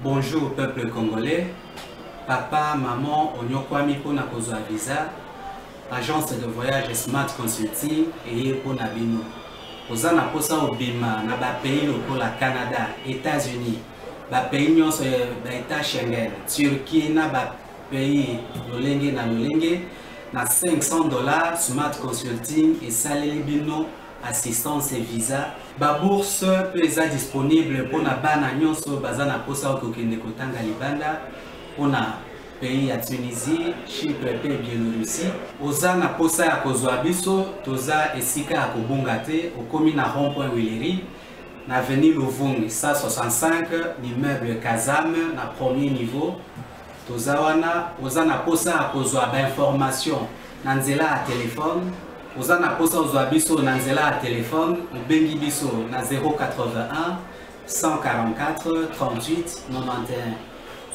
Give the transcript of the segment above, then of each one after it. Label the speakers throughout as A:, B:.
A: Bonjour peuple congolais, papa, maman, onyokwami pona kozwa visa, agence de voyage Smart Consulting et pona bino. Oza na posa obima na ba pays lokola Canada, États-Unis, ba pays nyonso ba État Schengen, Turquie na ba pays lolenge na $500 Smart Consulting et saleli bino assistance et visa. Ba bourse peut être disponible pour na bana nyonso bazana posa okokende kotanga libanda pour na pays ya Tunisie, Chypre et Biélorussie. Oza na posa ya kozwa biso toza esika ya kobunga te okomi na rond-point Willery na avenue Luvungi 165 l'immeuble Kazam na premier niveau. Toza wana oza na posa ya kozwa ba information na nzela ya téléphone. Oza na posa ozwa biso na nzela ya téléphone obengi biso na 081 144 38 91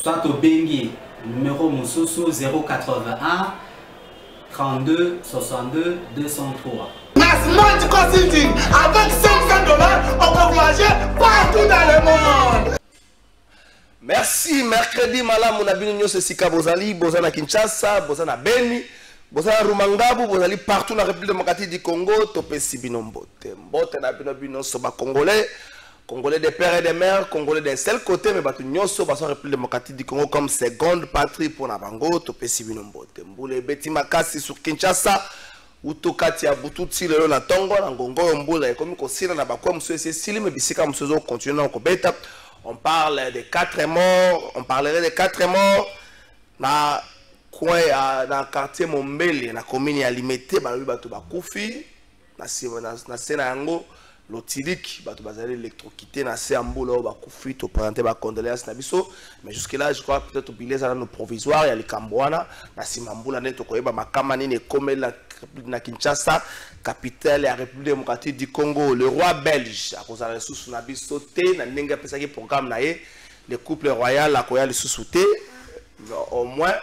A: soit obengi numéro mususu 081 32 62 203.
B: Smart Consulting, avec $500 on peut voyager partout dans le monde.
C: Merci. Mercredi malam on a bien nous sika bozali bozana Kinshasa, bozana Beni, bozana Rumangabu, bozali partout dans la République démocratique du Congo, topesi bino mbote. Mbote na bino soba congolais, congolais des pères et des mères, congolais d'un seul côté mais batu nyonso baso République démocratique du Congo comme seconde patrie pour na bango, topesi bino mbote. Mbule beti makasi sur Kinshasa. Utokati ya bututi lelo na tongo na ngongo mbula ekomi kosila na bakwa msese sili me bisika msozo continuer ko beta. On parle de 4 morts, on parlerait de 4 morts na coin dans quartier Mombele na commune ya Limete ba bato bakufi na sena yango lotiliki bato bazali électrocuté na se ambula bakufi to présenter ba condoléances na biso mais jusque là je crois peut-être bileza na provisoire ya likambwana na simambula neto koyeba makama nini komela na Kinshasa capitale ya République démocratique du Congo. Le roi belge a causé les sous na biso te na ndenge pesa ki programme na ye le couple royal a koya les sous te au moins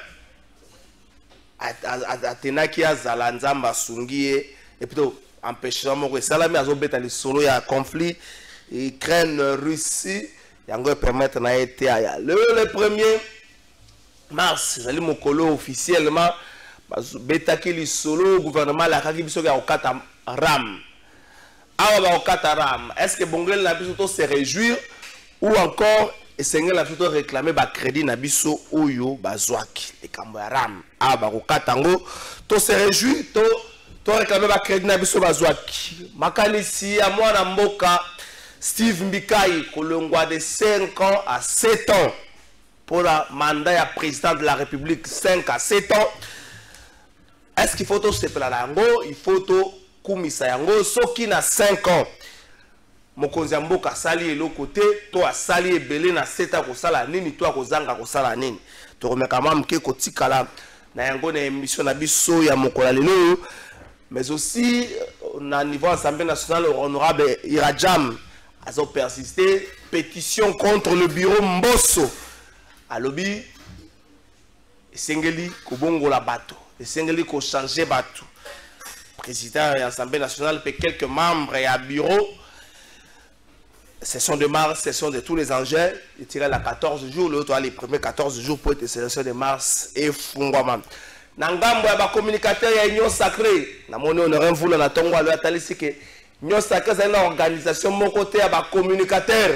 C: atenaki azala nzamba sungie et plutôt empêchement moko salami azobeta les solo ya conflit Ukraine Russie yango permettre na été aya le 1er mars zali mokolo officiellement betaki li solo gouvernement la kaki biso ya okata ram awa ba okata ram est-ce que bongel na biso to se réjouir ou encore esengel na biso réclamer ba crédit na biso oyo bazwaki ekambo ya ram awa ba okata ngo to se réjouir to réclamer ba crédit na biso bazwaki makanisi ya mwana mboka Steve Mbikai kolongwa de 5 ans à 7 ans pour la mandat ya président de la République 5 à 7 ans. Est-ce qu'il faut tout se yango? Il faut tout kumisa yango soki na 5 ans. Mokonzi mboka sali elo côté to asali ebele na 7 ans ko sala nini to akozanga ko sala nini. To remeka mamke ko tikala na yango na émission na biso ya mokola lelo mais aussi na niveau Assemblée nationale honorable Irajam azo persister pétition contre le bureau Mbosso. Alobi Sengeli kobongola bato. Sengeli ko changer bato. Président de l'Assemblée nationale et quelques membres et à bureau. Session de mars, session de tous les engins. Il tirait la 14 jours, l'autre les premiers 14 jours pour être session de mars et Fungwaman. Nangambo ya ba communicateur ya union sacrée. Na moni honoré vula na tongo alo atalisi ke union sacrée c'est une organisation mon côté ya ba communicateur.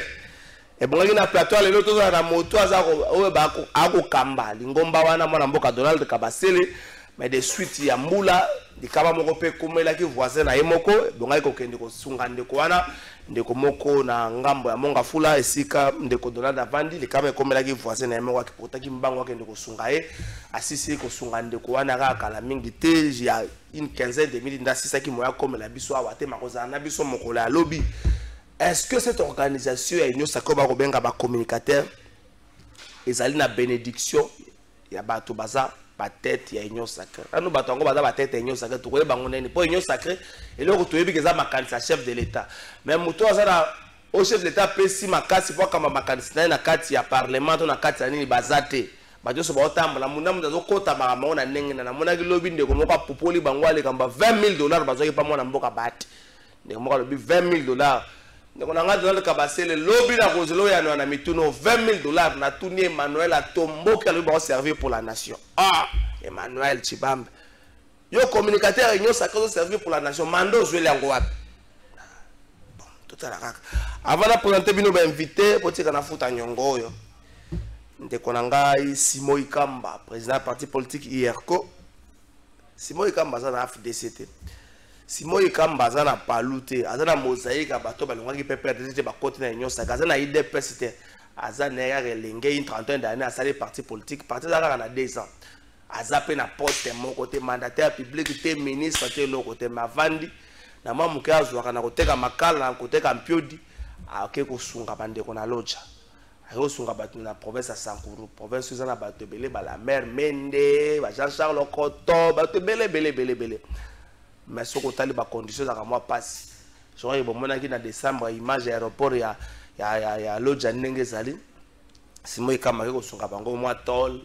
C: Et bon na plateau le loto na moto azako oyo ba ako kamba lingomba wana mwana mboka Donald Kabasele mais de suite ya mbula dikaba moko pe komela ki voisin na yemoko bonga ko kende ko sunga ndeko wana ndeko moko na ngambo ya monga fula esika ndeko Donald avandi likaba komela ki voisin na yemoko akipota ki mbango akende ko sunga ye asisi ko sunga ndeko wana kaka la mingi te ya une quinzaine de minutes ndasisa ki moya komela biso awate makoza na biso mokola ya lobby. Est-ce que cette organisation est une sakoba robenga ba communicateur ezali na bénédiction ya bato baza ba tête ya union sacrée anu batongo baza ba tête ya union sacrée to koyeba ngoneni po union sacrée eloko toyebi keza makanisa chef de l'état mais muto azana au chef de l'état pesi makasi po kama makanisa na kati ya parlement to na kati ya nini bazate bajoso ba otambola munamu dazo kota makambo na ndenge na mona kilobi ndeko moko popoli bangwale kamba $20,000 bazoki pa mwana mboka bati ndeko moko lobi $20,000 ndeko na ngati Donald Kabasele lobi na kozelo ya na mituno $20,000 na tuni Emmanuel Atomboki lobi ba servir pour la nation. Ah, Emmanuel Chibambe. Yo communicateur union sacrée servir pour la nation. Mando jouer yango wapi. Bon, tout à la kaka. Avant de présenter bino ba invité pour tika na futa nyongo yo. Ndeko na ngai Simo Ikamba, président parti politique IRCO. Simo Ikamba za na FDCT. Simo Ikamba aza na palute aza na mosaïque bato balongaki pepe de ba côté na union sacrée aza na IDPS aza na ya relengé une trentaine d'années à saler parti politique parti za na 2 ans aza pe na poste mon côté mandataire public te ministre te lo côté mavandi na mamu ke azwaka na koteka makala na koteka mpiodi ake kosunga bandeko na loja ayo sunga bato na province ya Sankuru province za na bato belé ba la mer Mende ba Jean Charles Okoto bato belé mais ce que tu as les conditions à moi passe je vois que en décembre image aéroport ya loja ndenge zali Simo Ikamba ko sunga bango moi tol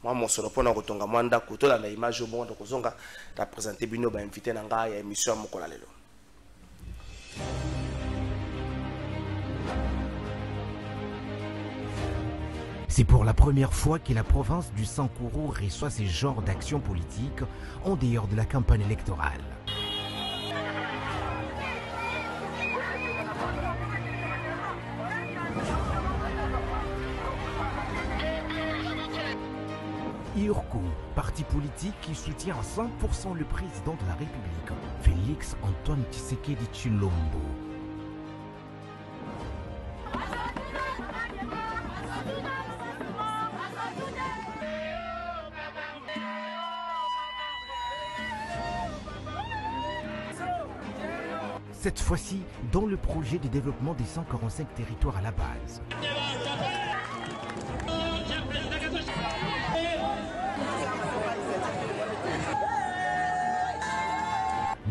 C: moi mon solo pona ko tonga mwanda ko tola na image bon ko zonga ta présenter bino ba invité na nga ya émission mokola lelo.
D: C'est pour la première fois que la province du Sankuru reçoit ces genres d'actions politiques en dehors de la campagne électorale. IRCO, parti politique qui soutient à 100% le président de la République, Félix Antoine Tshisekedi Tshilombo. Cette fois-ci, dans le projet de développement des 145 territoires à la base.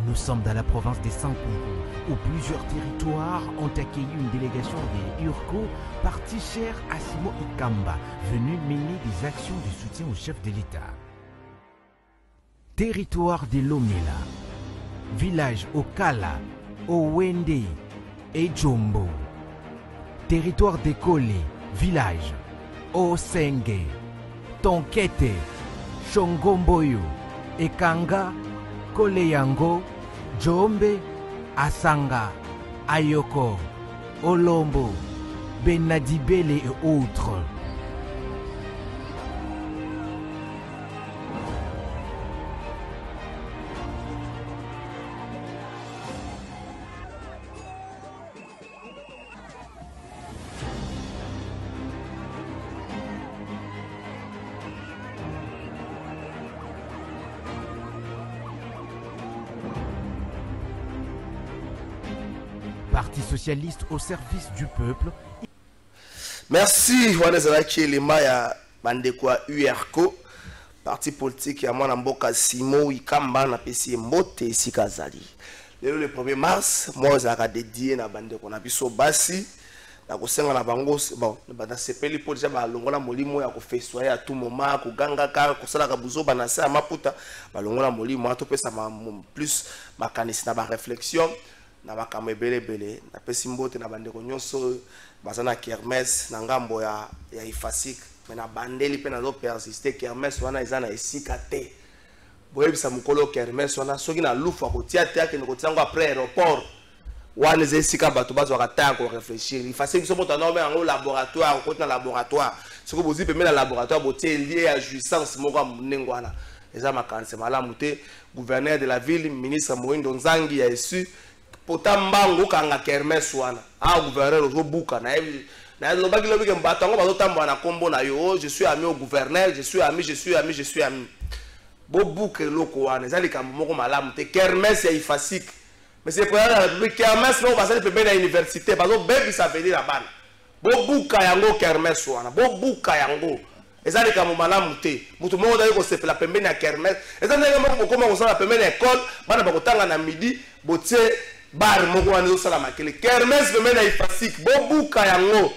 D: Nous sommes dans la province des Sankuru, où plusieurs territoires ont accueilli une délégation des IRCO, parti cher à Simo Ikamba, venu mener des actions de soutien au chef de l'État. Territoire de Lomela, village Okala, Owende et Jombo. Territoire de Kole, village Osenge, Tonkete, Shongomboyo, Ekanga, Koleyango, Jombe, Asanga, Ayoko, Olombo, Benadibele et autres. Parti socialiste au service du peuple.
C: Merci, Wanezalaki Elema ya bandeko URCO, parti politique ya mwana mboka Simo Ikamba na pesi mbote esika zali. Le 1er mars, moi zaka dédié na bandeko na biso basi na kosenga na bango bon bana sepeli po déjà ba longola molimo ya ko festoyer à tout moment ko ganga ka ko sala ka buzo bana sa maputa ba longola molimo to pesa plus makanisi na ba réflexion na bakame belebele na pesi mbote na bandeko nyonso bazana kermesse na ngambo ya ifasik mais na bandeli pe na zo persister kermesse wana ezana esika te boyebisa mukolo kermesse wana soki na lufu akotia te ake ko tiango après aéroport wana ezesika bato bazo akataka ko réfléchir ifasik so moto na ngo laboratoire ko na laboratoire soko bozi pe na laboratoire botie lié à jouissance moko munengo wana eza makanse malamu te gouverneur de la ville ministre Moindo Nzangi ya esu potambango kanga kermesse wana a gouverneur ozo buka na lobaki lobi mbatango bazo tamba na kombo na yo je suis ami au gouverneur je suis ami bo buke loko wana ezali kambo moko malamu te kermesse ya ifasik mais c'est pour la République kermesse no basali pe na université bazo bebi ça venir la bana bo buka yango kermesse wana bo buka yango eza likambo malamu te mutu moko ozali kosepela pembeni ya kermesse eza ndenge moko bokoma kosala pembeni ya ekole bana bakotanga na midi botie bar moko wana ezosala makele kermesse pembeni ya ifasike bobuka yango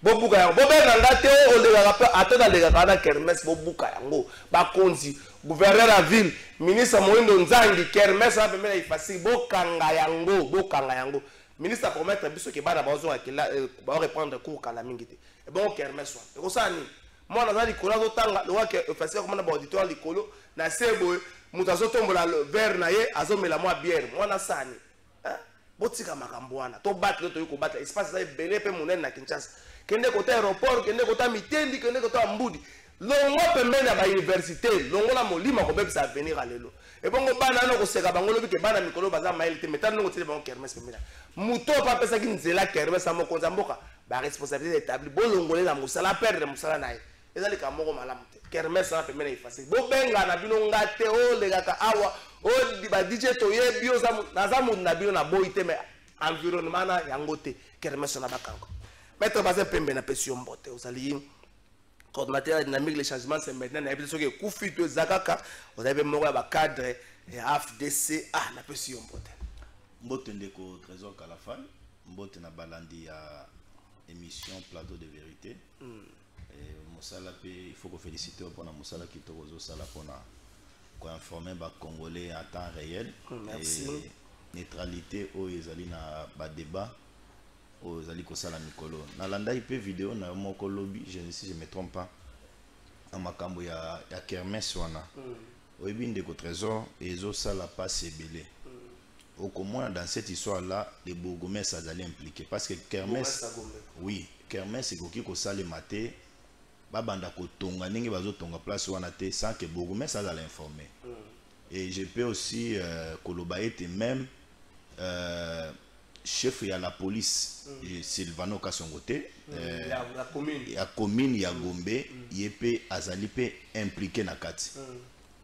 C: bobenga nga te olekaka mpe ata nalekaka wana kermesse bobuka yango bakonzi gouverneur ya ville ministre Moindo Nzangi kermesse wana pembeni ya ifasike bokanga yango ministre apromettre biso ke bana baoreprendre cours kala mingi te ebongo kermesse wana ekosala nini mwana aza likolo azotanga lokoke efasike komona baauditoire likolo na se boye moto azotombola verre na ye azomela mwa biere mwana sani botika makambo wana tobate toyi kobata espace eza ebele mpe monene na Kinshasa kende kota aéroport kende kota Mitendi kende kota Mbudi longo pembeni ya bauniversité longola molima kobebisa avenir ya lelo ebongo bana ano koseka bango lobi ke bana mikolo baza mayele te metano nongo tele bango kermesse pembeni moto pa apesaki nzela kermesse ya mokonzi ya mboka baresponsabilité établie bolongolela mosala perdre mosala na ye eza likambo moko malamu te kermesse wana pembeni ya ifasike bobenga na bino nga te olekaka awa badj toyebi naza motu na bino na boyi te me environnement na yango te kermesse wana bakango maître baza pembe na pesi yo mbote ozali coordonnateur ya dynamique le changement c'est maintenant na yebi soki ekufi to eza kaka ozali mpe moko ya bacadre ya AFDC na pesi yo mbote
E: mbote ndeko Trésor Kalafal mbote na balandi ya émission plateau de vérité mosala pe il faut féliciter pour na mosala kitoko zosala pona ko informer ba congolais en temps réel.
C: Merci.
E: Et neutralité o ezali na ba débat o ezali ko sala mikolo na landa ipe vidéo na moko lobby si je me trompe pas en makambo ya kermesse wana oyebi ndeko Trésor ezo sala passe ebele au comment dans cette histoire là les bourgmestres allaient impliquer parce que kermesse oui kermesse ekoki ko sala maté babanda ko tonga ningi bazo tonga place wana te sans que bourgmestre allait informer et je peux aussi koloba ete même chef ya la police Silvano Kasongote ya commune ya Gombe yepe azali pe impliqué na kati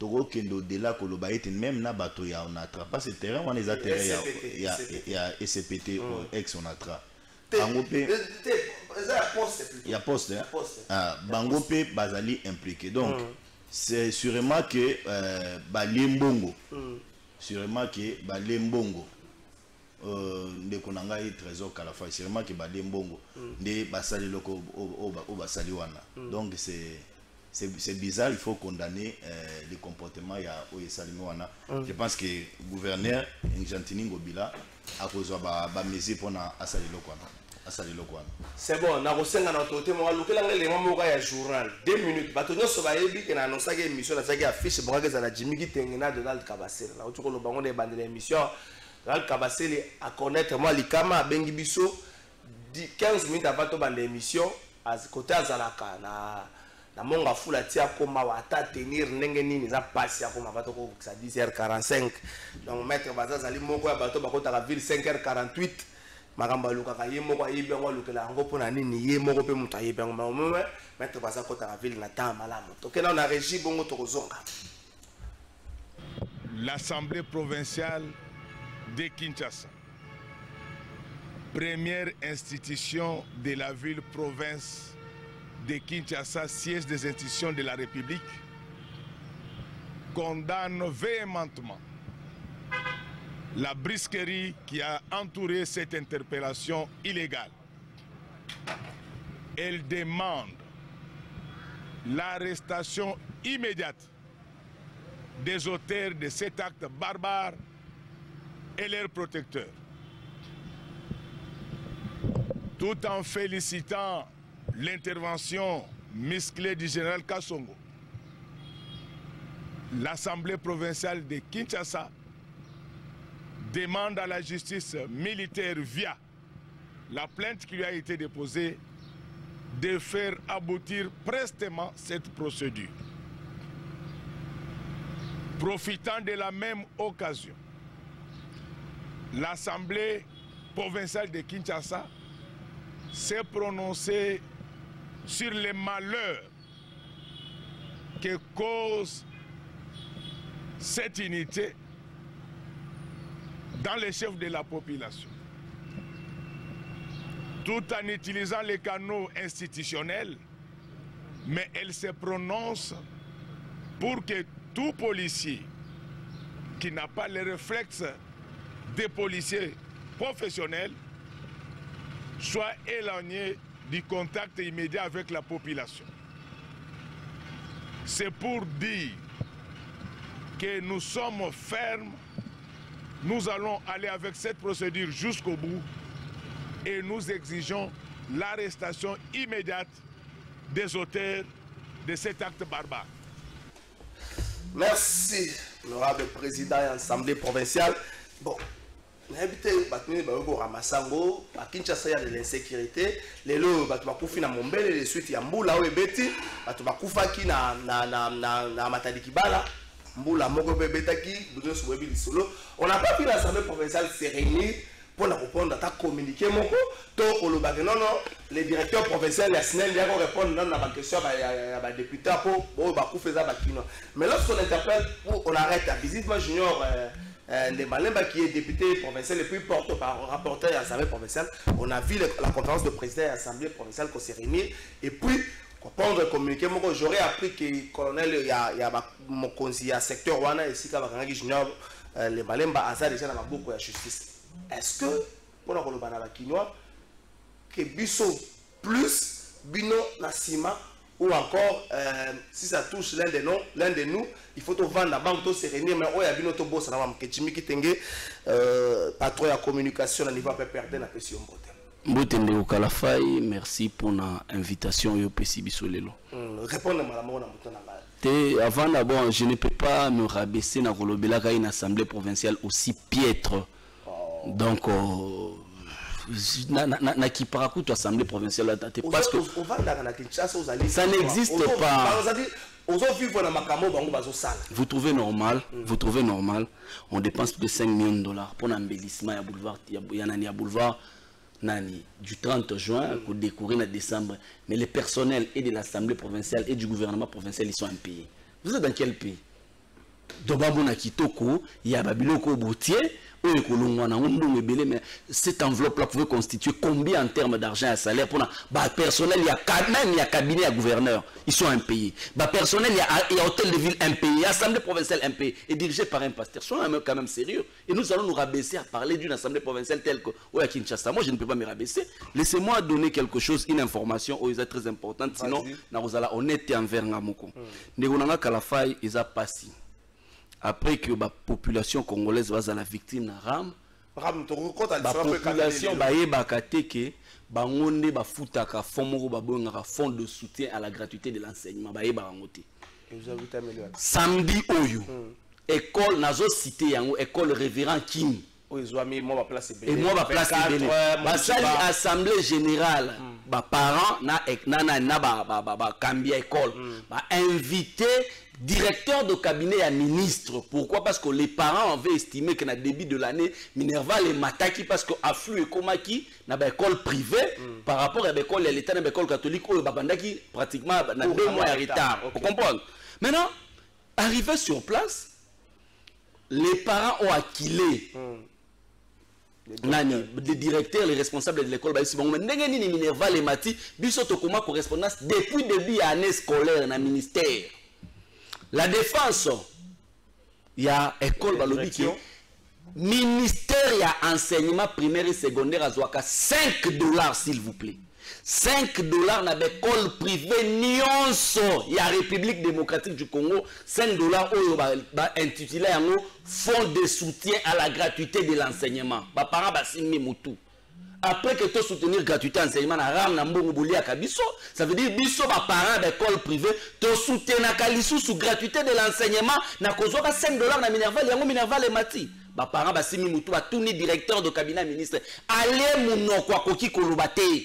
E: toko kendo de la koloba ete même na bato ya onatra parce que terrain wana eza terrain ya SPT ex onatra bango pe ya poste bango pe bazali impliqué donc c'est sûrement que balembongo sûrement que balembongo ndeko na ngai Trésor Kalafal sûrement que balembongo nde basali loko o basali wana donc c'est bizarre, il faut condamner les comportements ya oyesalimi wana. Je pense que gouverneur Ngentini Ngobila a cause ba mesure pona asali lokwana.
C: C'est bon, na kosenga na autorité mo lukela ngele mo ya journal 2 minutes bato nyoso ba yebi ke na annonce ke émission na saki affiche bonga za la Jimmy Kitenge na Donald Kabasele na otiko lo bango na bandela émission Donald Kabasele a connaître moi likama bengi biso 15 minutes avant to bande émission az côté azalaka na monga fula tia koma wata tenir ndenge nini za passe ya koma bato ko 10h45 donc maître bazazali moko ya bato bakota ka ville 5h48 magamba luka ka yemo kwa yibe ngo lukela ngo pona nini ye moko pe muta yibe ngo maître bazakota ka ville na temps malamu to kena na régie bongo to kozonga.
B: L'Assemblée provinciale de Kinshasa, première institution de la ville-province de Kinshasa, siège des institutions de la République, condamne véhémentement la brisquerie qui a entouré cette interpellation illégale. Elle demande l'arrestation immédiate des auteurs de cet acte barbare et leurs protecteurs. Tout en félicitant l'intervention musclée du général Kassongo, l'Assemblée provinciale de Kinshasa demande à la justice militaire via la plainte qui lui a été déposée de faire aboutir prestement cette procédure. Profitant de la même occasion, l'Assemblée provinciale de Kinshasa s'est prononcée sur les malheurs que cause cette unité dans les chefs de la population, tout en utilisant les canaux institutionnels mais elle se prononce pour que tout policier qui n'a pas les réflexes des policiers professionnels soit éloigné du contact immédiat avec la population. C'est pour dire que nous sommes fermes, nous allons aller avec cette procédure jusqu'au bout et nous exigeons l'arrestation immédiate des auteurs de cet acte barbare.
C: Merci, honorable président et assemblée provinciale. Bon, n'habitez pas au Ramassango, à Kinshasa, il y a de l'insécurité. Les lots, tu vas couper dans Mombele, les suites, il y a Mboula ou Ebeti, tu vas couper qui na Matadikibala, Mboula Moko Bebetaki, Boudou Souebi Solo. On n'a pas pu l'assemblée provinciale se réunir pour répondre à ta communiqué. Non, non, les directeurs provinciaux, les SNEL, ils vont répondre à la question à député pour faire ça. Mais lorsqu'on interpelle, on arrête la visite. Moi, junior. Malemba qui est député provincial et puis rapporteur à l'Assemblée provinciale, on a vu la conférence de président de l'Assemblée provinciale qu'on s'est réunis et puis prendre le communiqué. J'aurais appris que le colonel, il y a mon conseiller à secteur Wana ici, junior, les Malemba a déjà dans beaucoup de justice. Est-ce que pour le que Bisso plus Bino Nassima ou encore si ça touche l'un de nous, il faut vendre la banque, se réunir, mais il y a bien autre boss, patron de communication, à niveau peut perdre la question.
F: Mbotende Okalafai, merci pour l'invitation au PC Bissolelo.
C: Répondez à
F: avant d'abord, je ne peux pas me rabaisser dans une assemblée provinciale aussi piètre. Donc, assemblée provinciale parce que ça n'existe pas. Vous trouvez normal, on dépense plus de 5 millions de dollars pour l'embellissement à boulevard Nani du 30 juin pour découvrir en décembre. Mais le personnel et de l'assemblée provinciale et du gouvernement provincial, ils sont impayés. Vous êtes dans quel pays? Dobabona Kitoko, il y a Babiloko Boutier. Mais cette enveloppe-là pouvait constituer combien en termes d'argent à salaire pour le personnel? Il y a même il y a cabinet à gouverneur, ils sont impayés. Personnel, il y a hôtel de ville impayé, assemblée provinciale impayée et dirigé par un pasteur. Ils sont quand même sérieux. Et nous allons nous rabaisser à parler d'une assemblée provinciale telle que à Kinshasa. Moi, je ne peux pas me rabaisser. Laissez-moi donner quelque chose, une information très importante. Sinon, nous allons honnête envers Namoko. Nous allons Kalafai, ils ont passé. Après que la population congolaise va à la victime na ram, la population va que bangonde ba futaka fond de soutien à la gratuité de l'enseignement samedi oyo école nazo cité yango école révérend Kim et moi va place belé assemblée générale ba parents na Kambia école ba invité directeur de cabinet à ministre. Pourquoi? Parce que les parents avaient estimé que dans le début de l'année, Minerva les mataki parce que afflux et komaki dans l'école privée par rapport à l'école de l'État, dans l'école catholique, où babandaki pratiquement dans 2 mois de retard. Vous comprenez? Maintenant, arrivé sur place, les parents ont acquilé les directeurs, les responsables de l'école, Minerva les mati, bisotokoma correspondance depuis le début de l'année scolaire dans le ministère. La défense, il y a école balobi ministère, il y a enseignement primaire et secondaire à Zouaka, 5 $ s'il vous plaît. 5 $ dans l'école privée Nyonso, il y a République démocratique du Congo, 5 $ intitulé en fonds de soutien à la gratuité de l'enseignement. Parents basimi mutu. Après que tu soutenir gratuité enseignement na ram na mbongo boli akabiso, ça veut dire biso ba parents d'école privée to soutenir kalisu sous gratuité de l'enseignement na kozoka 5 $ na Minerva yango Minerva les mati. Ba parents basimi mutu ba tourner directeur de cabinet ministre. Allez munoko akoki kolobate.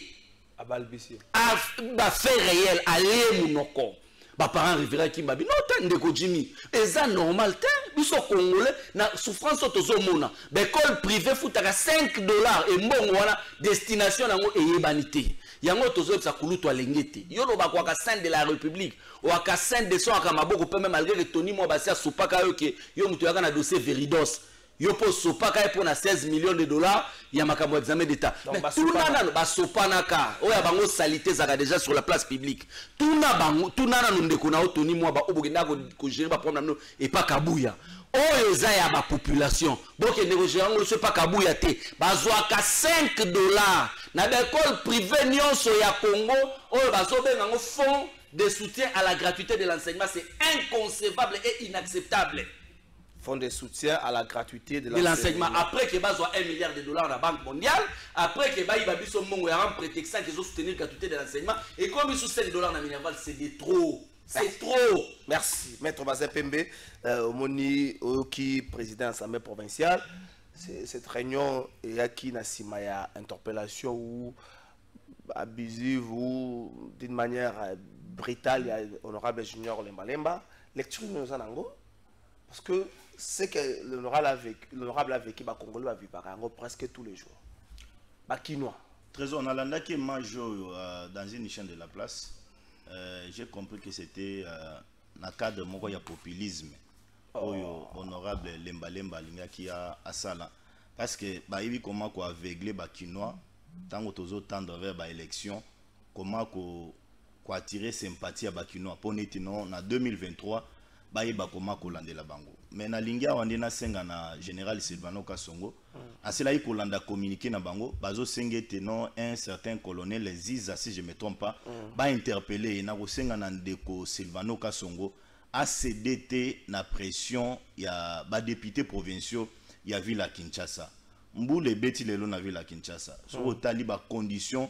C: Abalbisi.
F: Ba fait réel allez munoko. Ba parents rivera ki babi non tan ndeko Jimmy. Eza normal tan biso congolais na souffrance tozomona. L'école privée futaka 5 $ et mbongo wana destination nango eyebanité. Yango tozo sa kulutu alengete. Yo lo bakwa ka saint de la République ou ka saint de son akamaboko peut même malgré que Tony mo basia supaka yo ke yo mutu yaka na dossier Veridos. yo po sopa ka pour na 16 millions de dollars ya makambo examen d'état mais tout nana ba sopa naka oya bango salité zaka déjà sur la place publique tout nana ndeko na otoni mwa ba obokenda ko gérer ba problème et pas kabuya oyo za ya ba population boke ndeko gérer ngo pas kabuya te bazwaka 5 dollars na l'école privée nyonso ya Congo oyo bazobenga ngo fonds de soutien à la gratuité de l'enseignement. C'est inconcevable et inacceptable.
C: Fonds de soutien à la gratuité de
F: l'enseignement. Après que bas 1 milliard de dollars à la Banque mondiale, après que bas il va biso mongo ya un prétexte qu'ils ont soutenu la gratuité de l'enseignement et comme ils sont 5 dollars dans Minerval, c'est de trop. C'est trop.
C: Merci. Maître Bazin Pembe, Moni Oki, président de l'Assemblée provinciale. Cette réunion est acquis na simaya interpellation ou abusive ou d'une manière brutale, il y a honorable Junior Lemba. Lecture de nos anangos. Parce que c'est que l'honorable a vécu, le Congolais a vécu presque tous les jours. Bakinois.
E: Trésor, on a l'andaki major dans une chaîne de la place. J'ai compris que c'était dans le cadre de populisme. Honorable Lemba Linga qui a à Sala. Parce que il comment qu'on aveugler Bakinois, tant que tous tendre vers l'élection, comment qu'on attirer sympathie à Bakinois. Pour nous, en 2023, comment qu'on lande la bango. Mais na linga on na senga na général Silvano Kasongo. Asela il kolanda communiquer na bango, bazo sengete non un certain colonel Ziza si je me trompe pas, ba interpeller na ko senga na ndeko Silvano Kasongo a CDT na pression ya ba député provinciaux ya ville à Kinshasa. Mboule beti lelo na ville à Kinshasa. So otali ba condition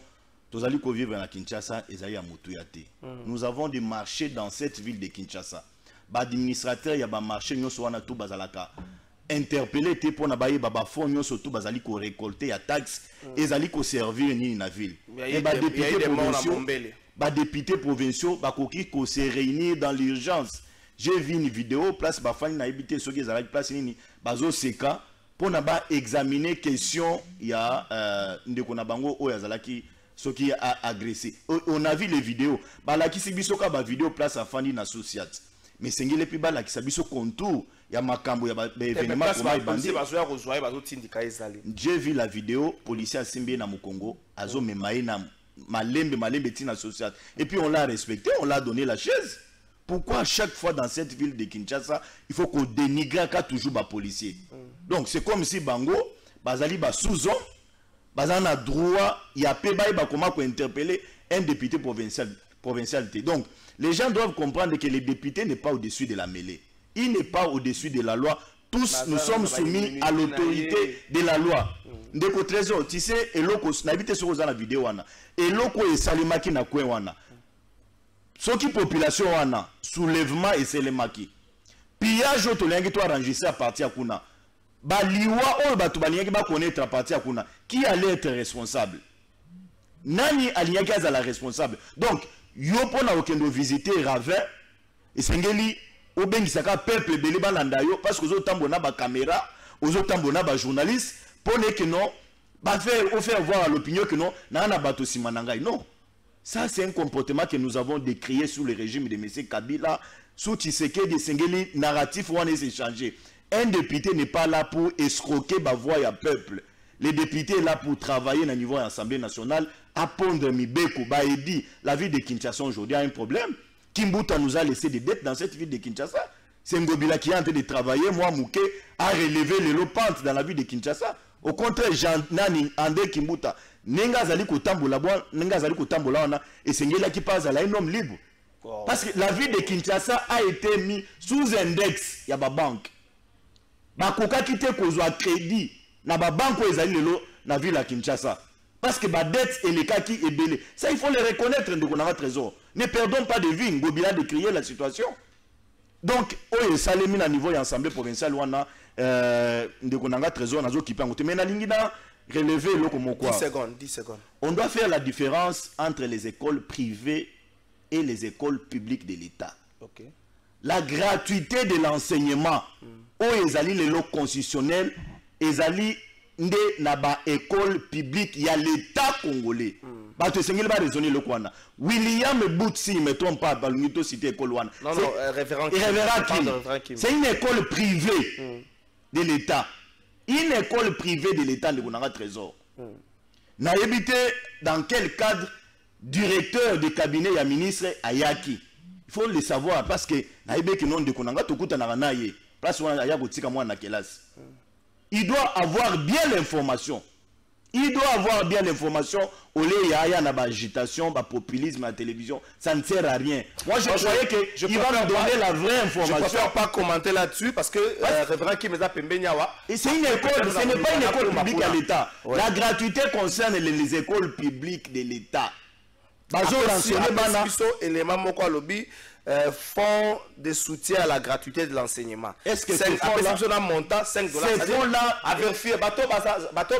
E: tozali ko vivre na Kinshasa ezali ya mutu ya te. Nous avons des marchés dans cette ville de Kinshasa. Administrateur ya ba marché nyonso wana tout bazalaka interpeller te pona baye baba fond nyonso tout bazali ko récolter ya taxe ezali ko servir ni na ville et ba député provinciaux ba koki ko se réunir dans l'urgence. J'ai vu une vidéo place ba fani na habité soki ezali place nini bazo seka pona ba examiner question ya ndeko na bango oyo azalaki soki a agressé. On a vu les vidéos ba la kisi bisoka ba vidéo place afandi na société. Mais c'est le plus bas qui s'habille au contour. Il y a makambo, il y a des événements comme j'ai vu la vidéo, policier à Simbe na Mukongo, azo me maï na malembe tina sociale. Et puis on l'a respecté, on l'a donné la chaise. Pourquoi à chaque fois dans cette ville de Kinshasa, il faut qu'on dénigre qu'à toujours les policiers. Donc c'est comme si Bango, bazali ba sous-homme, bazana droit, il y a pas comment interpeller un député provincialité. Donc les gens doivent comprendre que le député n'est pas au-dessus de la mêlée. Il n'est pas au-dessus de la loi. Tous nous sommes soumis à l'autorité de la loi. Ndeko Trésor, tu sais, eloko n'habite sur la vidéo wana. Eloko et salimaki na kwe wana. Soki population wana, soulèvement et salimaki. Pillage to lengi to arranger ça à partir kuna. Ba liwa o batu balingi ba connaître à partir kuna. Qui allait être responsable? Nani alinyaki azala responsable? Donc yo pona okendo visiter Ravin et sengeli obengisaka peuple belé balanda yo parce que zo tambo na ba caméra ozo tambo na ba journaliste pone que non ba faire voir à l'opinion que non na bato simananga non. Ça c'est un comportement que nous avons décrié sous le régime de M. Kabila sous Tshisekedi sengeli narratif ou on est changé. Un député n'est pas là pour escroquer ba voix ya peuple. Les députés sont là pour travailler au niveau de l'Assemblée nationale, à pondre Mibeko, Baedi. La ville de Kinshasa aujourd'hui a un problème. Kimbuta nous a laissé des dettes dans cette ville de Kinshasa. C'est Ngobila qui est en train de travailler. Moi, Mouké, a relevé les lopantes dans la ville de Kinshasa. Au contraire, Jean-Nani, André Kimbuta, Nenga Zali Kotambola, et c'est Ngela qui passe à un homme libre. Parce que la ville de Kinshasa a été mise sous index. Il y a une banque. Bakoka qui te cause crédit. Na ba banko ezali lelo na ville à Kinshasa parce que ba dette et les cas qui est belé ça il faut le reconnaître ndeko na trésor ne perdons pas de vue Ngobila de créer la situation donc oyo salemi na niveau ya assemblée provinciale wana ndeko na trésor nazo kipango te mais na lingi na relever loko moko
C: 10 secondes
E: on doit faire la différence entre les écoles privées et les écoles publiques de l'État.
C: OK. La
E: gratuité de l'enseignement oyo ezali lelo constitutionnel ezali nde na ba école publique ya l'état congolais. Bato sengeli ba raisonner le kwana. William Boutsi me trompe pas balungito cité école wana.
C: Non révérend
E: Kim. C'est une école privée de l'état. Une école privée de l'État de Konanga Trésor. N'a évité dans quel cadre directeur de cabinet et ministre Ayaki. Il faut le savoir parce que n'a évité que non de Konanga Tokuta Naranaye. Place où Ayagotika moi na kelas. Il doit avoir bien l'information. Il doit avoir bien l'information. Au lieu il y a une agitation, un populisme à la télévision, ça ne sert à rien. Moi je croyais qu'il va me donner la vraie information.
C: Je ne préfère pas commenter là-dessus parce que Révérend Kimeza Pembenyawa.
E: C'est une école, ce n'est pas une école publique à l'État. La gratuité concerne les écoles publiques de l'État.
C: Fonds de soutien à la gratuité de l'enseignement.
E: Est-ce que ce fonds-là
C: montant 5 dollars?
E: Ce fonds-là
C: à vérifier. Bateau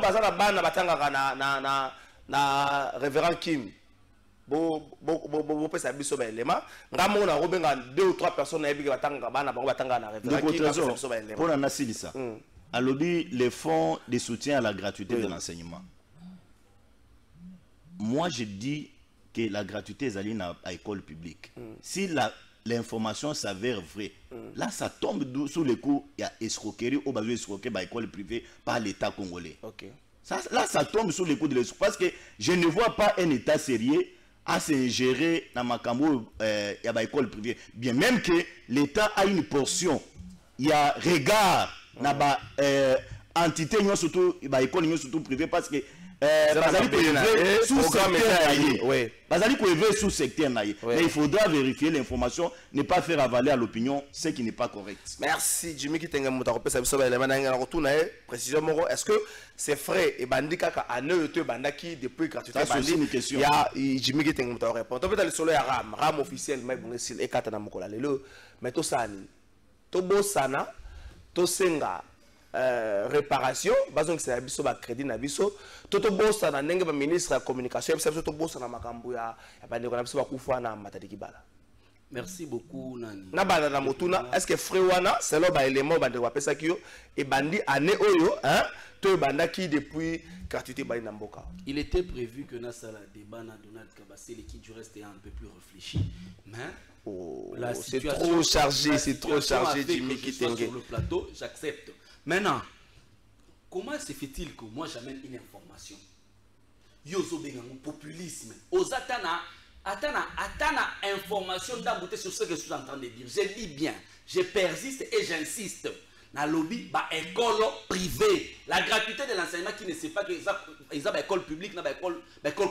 C: Bazana Bana Batanga na Révérend Kim. Bo pesa biso ba élément. Ngamo na robenga 2 ou 3 personnes na biga batanga bana bango batanga na Révérend Kim.
E: Pour la ça. Alors dit les fonds de soutien à la gratuité de l'enseignement. Moi je dis que la gratuité est allée à l'école publique. Si l'information s'avère vraie, là ça tombe sous le coup, il y a escroquerie ou besoin escroquer par l'école privée par l'État congolais. Là ça tombe sous le coup de l'escroquerie parce que je ne vois pas un État sérieux à se gérer dans ma cambo il y a l'école privée. Bien même que l'État a une portion, il y a regard dans la entité surtout l'école surtout privée parce que sous secteur. Mais il faudra vérifier l'information, ne pas faire avaler à l'opinion ce qui n'est pas correct.
C: Merci Jimmy qui précisément est-ce que c'est frais et bandi kaka ane te bandaki depuis gratuité
E: bandi une question.
C: Il y a Jimmy qui tenga muta répondre. Peut-être le solo ya ram officiel mais bon c'est ekata na mokola lelo mais to sani to bosana to senga réparation, bazon que c'est abisso ba crédit na biso, toto bossa na ndenge ba ministre de la communication, toto bossa na makambo ya bande ko na biso ba kufa na matadiki bala.
F: Merci beaucoup Nani.
C: Na bana na motuna, est-ce que Frewana, c'est là ba élément bande ko pesa kiyo et bandi année oyo, hein, to banda qui depuis gratuité ba na mboka.
F: Il était prévu que na sala débat na Donald Kabasele qui du reste est un peu plus réfléchi, mais
C: c'est trop chargé, Jimmy Kitenge.
F: Sur le plateau, j'accepte. Maintenant, comment se fait-il que moi j'amène une information? Yozo bengango populisme. Atana information d'embouter sur ce que je suis en train de dire. Je lis bien, je persiste et j'insiste. Na lobby, ba école privée. La gratuité de l'enseignement qui ne sait pas que ils ont école publique, na école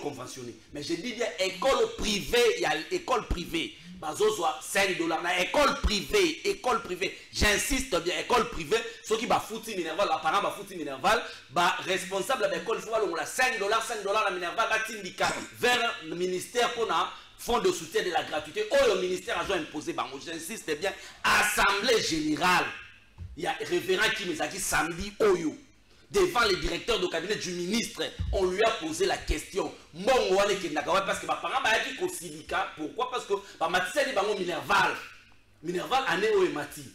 F: conventionnée. Mais je dis bien école privée, il y a école privée. Bazozwa 5 dollars na école privée, j'insiste bien école privée, ceux qui ba fouti Minerval, apparemment ba fouti Minerval, ba responsable de l'école faut la 5 dollars la Minerval ba tindika vers le ministère pour na fonds de soutien de la gratuité. Oh le ministère a imposé bango, j'insiste bien assemblée générale. Il y a révérend qui nous a dit samedi oyo devant le directeur de cabinet du ministre, on lui a posé la question. Parce que ma parent m'a dit qu'au syndicat, pourquoi? Parce que Matissa dit bango Minerval année où est Mati.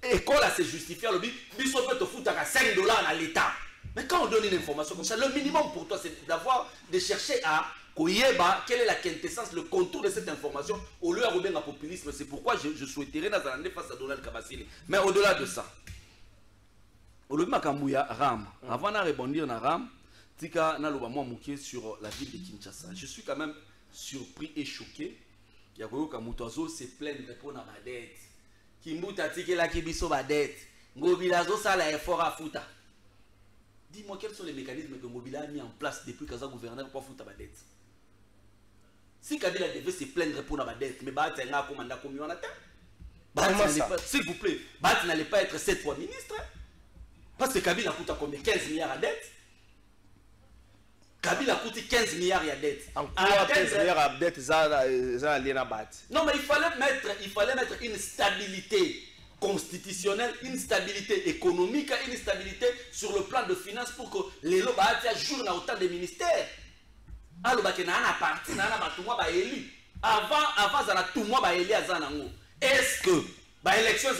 F: École à se justifier le but, biso peut te foutre à 5 dollars à l'État. Mais quand on donne une information comme ça, le minimum pour toi c'est d'avoir de chercher à Koyeba, quelle est la quintessence, le contour de cette information au lieu de rebenga le populisme. C'est pourquoi je souhaiterais dans un face à Donald Kabasele. Mais au-delà de ça, au-delà de Ram, avant de rebondir na Ram, tika na loba moi mouké sur la ville de Kinshasa. Je suis quand même surpris et choqué. Yakoyo Kamutozo se plaindre pour na badette. Kimbuta tike la kibiso badette. Ngobilazo ça la effort à fouta. Dis-moi quels sont les mécanismes que Mobila a mis en place depuis Kaza gouverneur pour fouta badette. Si Kabila devait se plaindre pour la dette, mais Bat n'a pas commandé comme on attend. S'il vous plaît, Bat n'allait pas être 7 fois ministre. Parce que Kabila coûte combien? 15 milliards à dette. Kabila coûte 15 milliards à dette.
C: En quoi 15 milliards à dette, ça a Bat?
F: Non, mais il fallait mettre une stabilité constitutionnelle, une stabilité économique, une stabilité sur le plan de finances pour que les lots jouent dans autant de ministères. Alors, est-ce que l'élection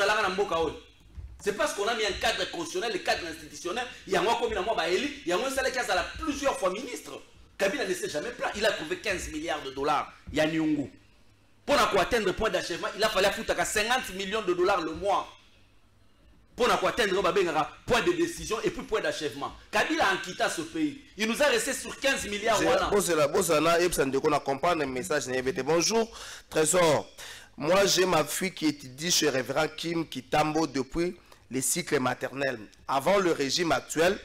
F: c'est parce qu'on a mis un cadre constitutionnel, le cadre institutionnel, il y a moi comme il y a plusieurs fois ministre. Kabila ne s'est jamais plaint, il a trouvé 15 milliards de dollars. Il y a Nyungu. Pour atteindre le point d'achèvement, il a fallu foutre à 50 millions de dollars le mois. pour atteindre un point de décision et puis point d'achèvement. Kabila a quitté ce pays. Il nous a resté sur 15 milliards.
C: Bonjour, Trésor. Moi, j'ai ma fille qui étudie chez Révérend Kim Kitambo depuis les cycles maternels. Avant le régime actuel,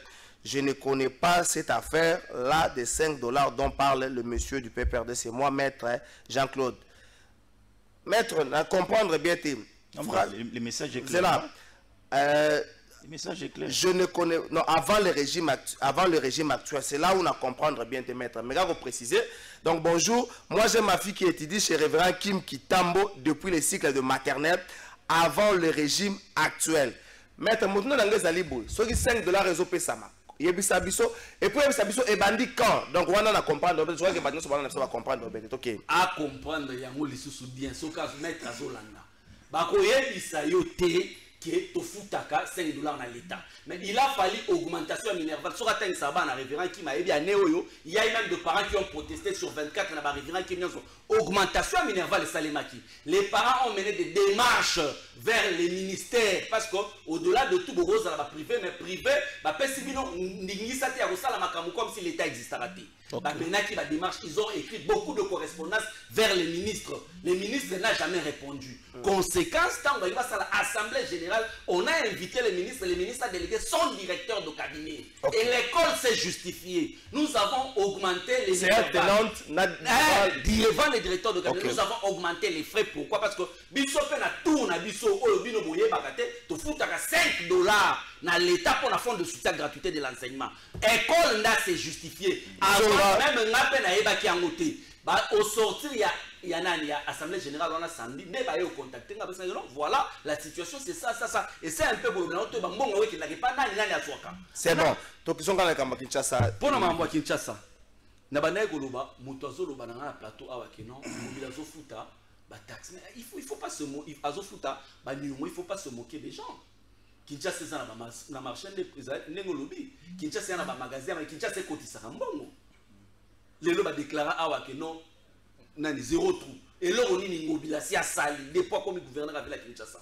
C: je ne connais pas cette affaire-là des 5 $ dont parle le monsieur du PPRD. C'est moi, maître Jean-Claude. Maître, à comprendre bien tes...
E: Le message est clair. Le message est clair.
C: Je ne connais... Non, avant le régime actuel, c'est là où on a comprendre bien tes maîtres. Mais là, vous précisez. Donc, bonjour. Moi, j'ai ma fille qui étudie chez Révérend Kim Kitambo depuis les cycles de maternelle avant le régime actuel. Maître, maintenant, dans les alibou, ceux qui 5 $ réseau Pesama. Et puis, Sabiso est bandit quand? Donc, on a comprendre. Je crois que maintenant, on va comprendre. Ok.
F: À comprendre, il y a un mot sous bien. Ce cas, maître Azolanda. Bakoye, il qui tofutaka 5 $ dans l'État. Mais il a fallu augmentation minervale. Sur atteint ça va, révérend qui m'a aidé à Néoyo. Il y a même des parents qui ont protesté sur 24 dans la révérend qui augmentation minervale Salemaki. Les parents ont mené des démarches vers les ministères parce qu'au-delà de tout, Boros à la privé, mais privé, comme si l'État existait. Ils ont écrit beaucoup de correspondances vers les ministres. Les ministres n'ont jamais répondu. Conséquence, quand on va à l'Assemblée générale, on a invité les ministres ont délégué son directeur de cabinet. Et l'école s'est justifiée. Nous avons augmenté les devant les directeurs de cabinet, nous avons augmenté les frais. Pourquoi? Parce que Bisso fait la tourne à Bisso, Bino Boye Bagate, tu fous 5 $ dans l'État pour la fonds de soutien gratuité de l'enseignement. École n'a s'est justifiée. Avant même un appel à Eba qui a noté. Au sortir, il y a l'Assemblée générale, on a samedi, mais il y a contacté. Voilà, la situation, c'est ça. Et c'est un peu pour le
C: c'est bon. Donc, ils sont quand même à Kinshasa.
F: Pour nous, à Kinshasa. Nabanaye Goloba, Moutazo Loba dans un plateau à Wakeno, Mobilazo Futa, taxe. Mais il faut pas se moquer. Il faut pas se moquer des gens. Kinshasa c'est na marché des prisons, Nengolobi. Kinshasa c'est na magasin, mais Kinshasa c'est côté Sarambongo. Les lois déclarent à Wakeno, nani zéro trou. Et là on est une mobilisation à Sali, des fois comme le gouverneur avait la Kinshasa.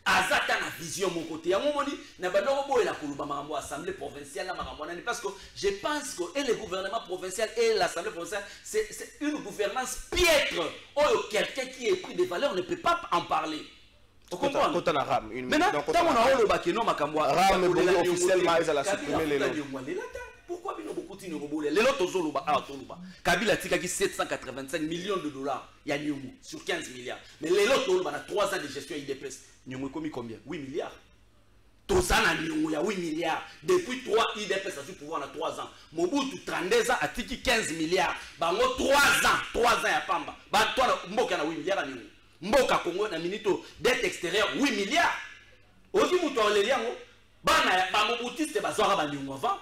F: Azata na vision mon côté. À un moment donné, na bandoro et la Koluba Marambo assemblée provinciale na Marambo parce que je pense que et le gouvernement provincial et l'assemblée provinciale c'est une gouvernance piètre. Oh quelqu'un qui est pris des valeurs ne peut pas en parler. Tu comprends? Maintenant, tant on a le bakeno makamwa.
C: Ram officiellement ils allaient supprimer les lois.
F: Pourquoi bino beaucoup tino robole? Les lots tozoluba ah toluba. Kabila tikaki 785 millions de $. Il y a Nyumu sur 15 milliards. Mais les lots toluba na 3 ans de gestion IDPS. Nyumu commis combien? 8 milliards. Tozana Nyumu ya 8 milliards. Depuis 3 IDPS a su pouvoir na 3 ans. Mobutu 32 ans a tiki 15 milliards. Bango 3 ans ya pamba. Ba toi mboka na 8 milliards à Nyumu. Mboka Congo na minito dette extérieure 8 milliards. Ozi muto oleliango bana ba mobutiste bazwaka ba Nyumu avant.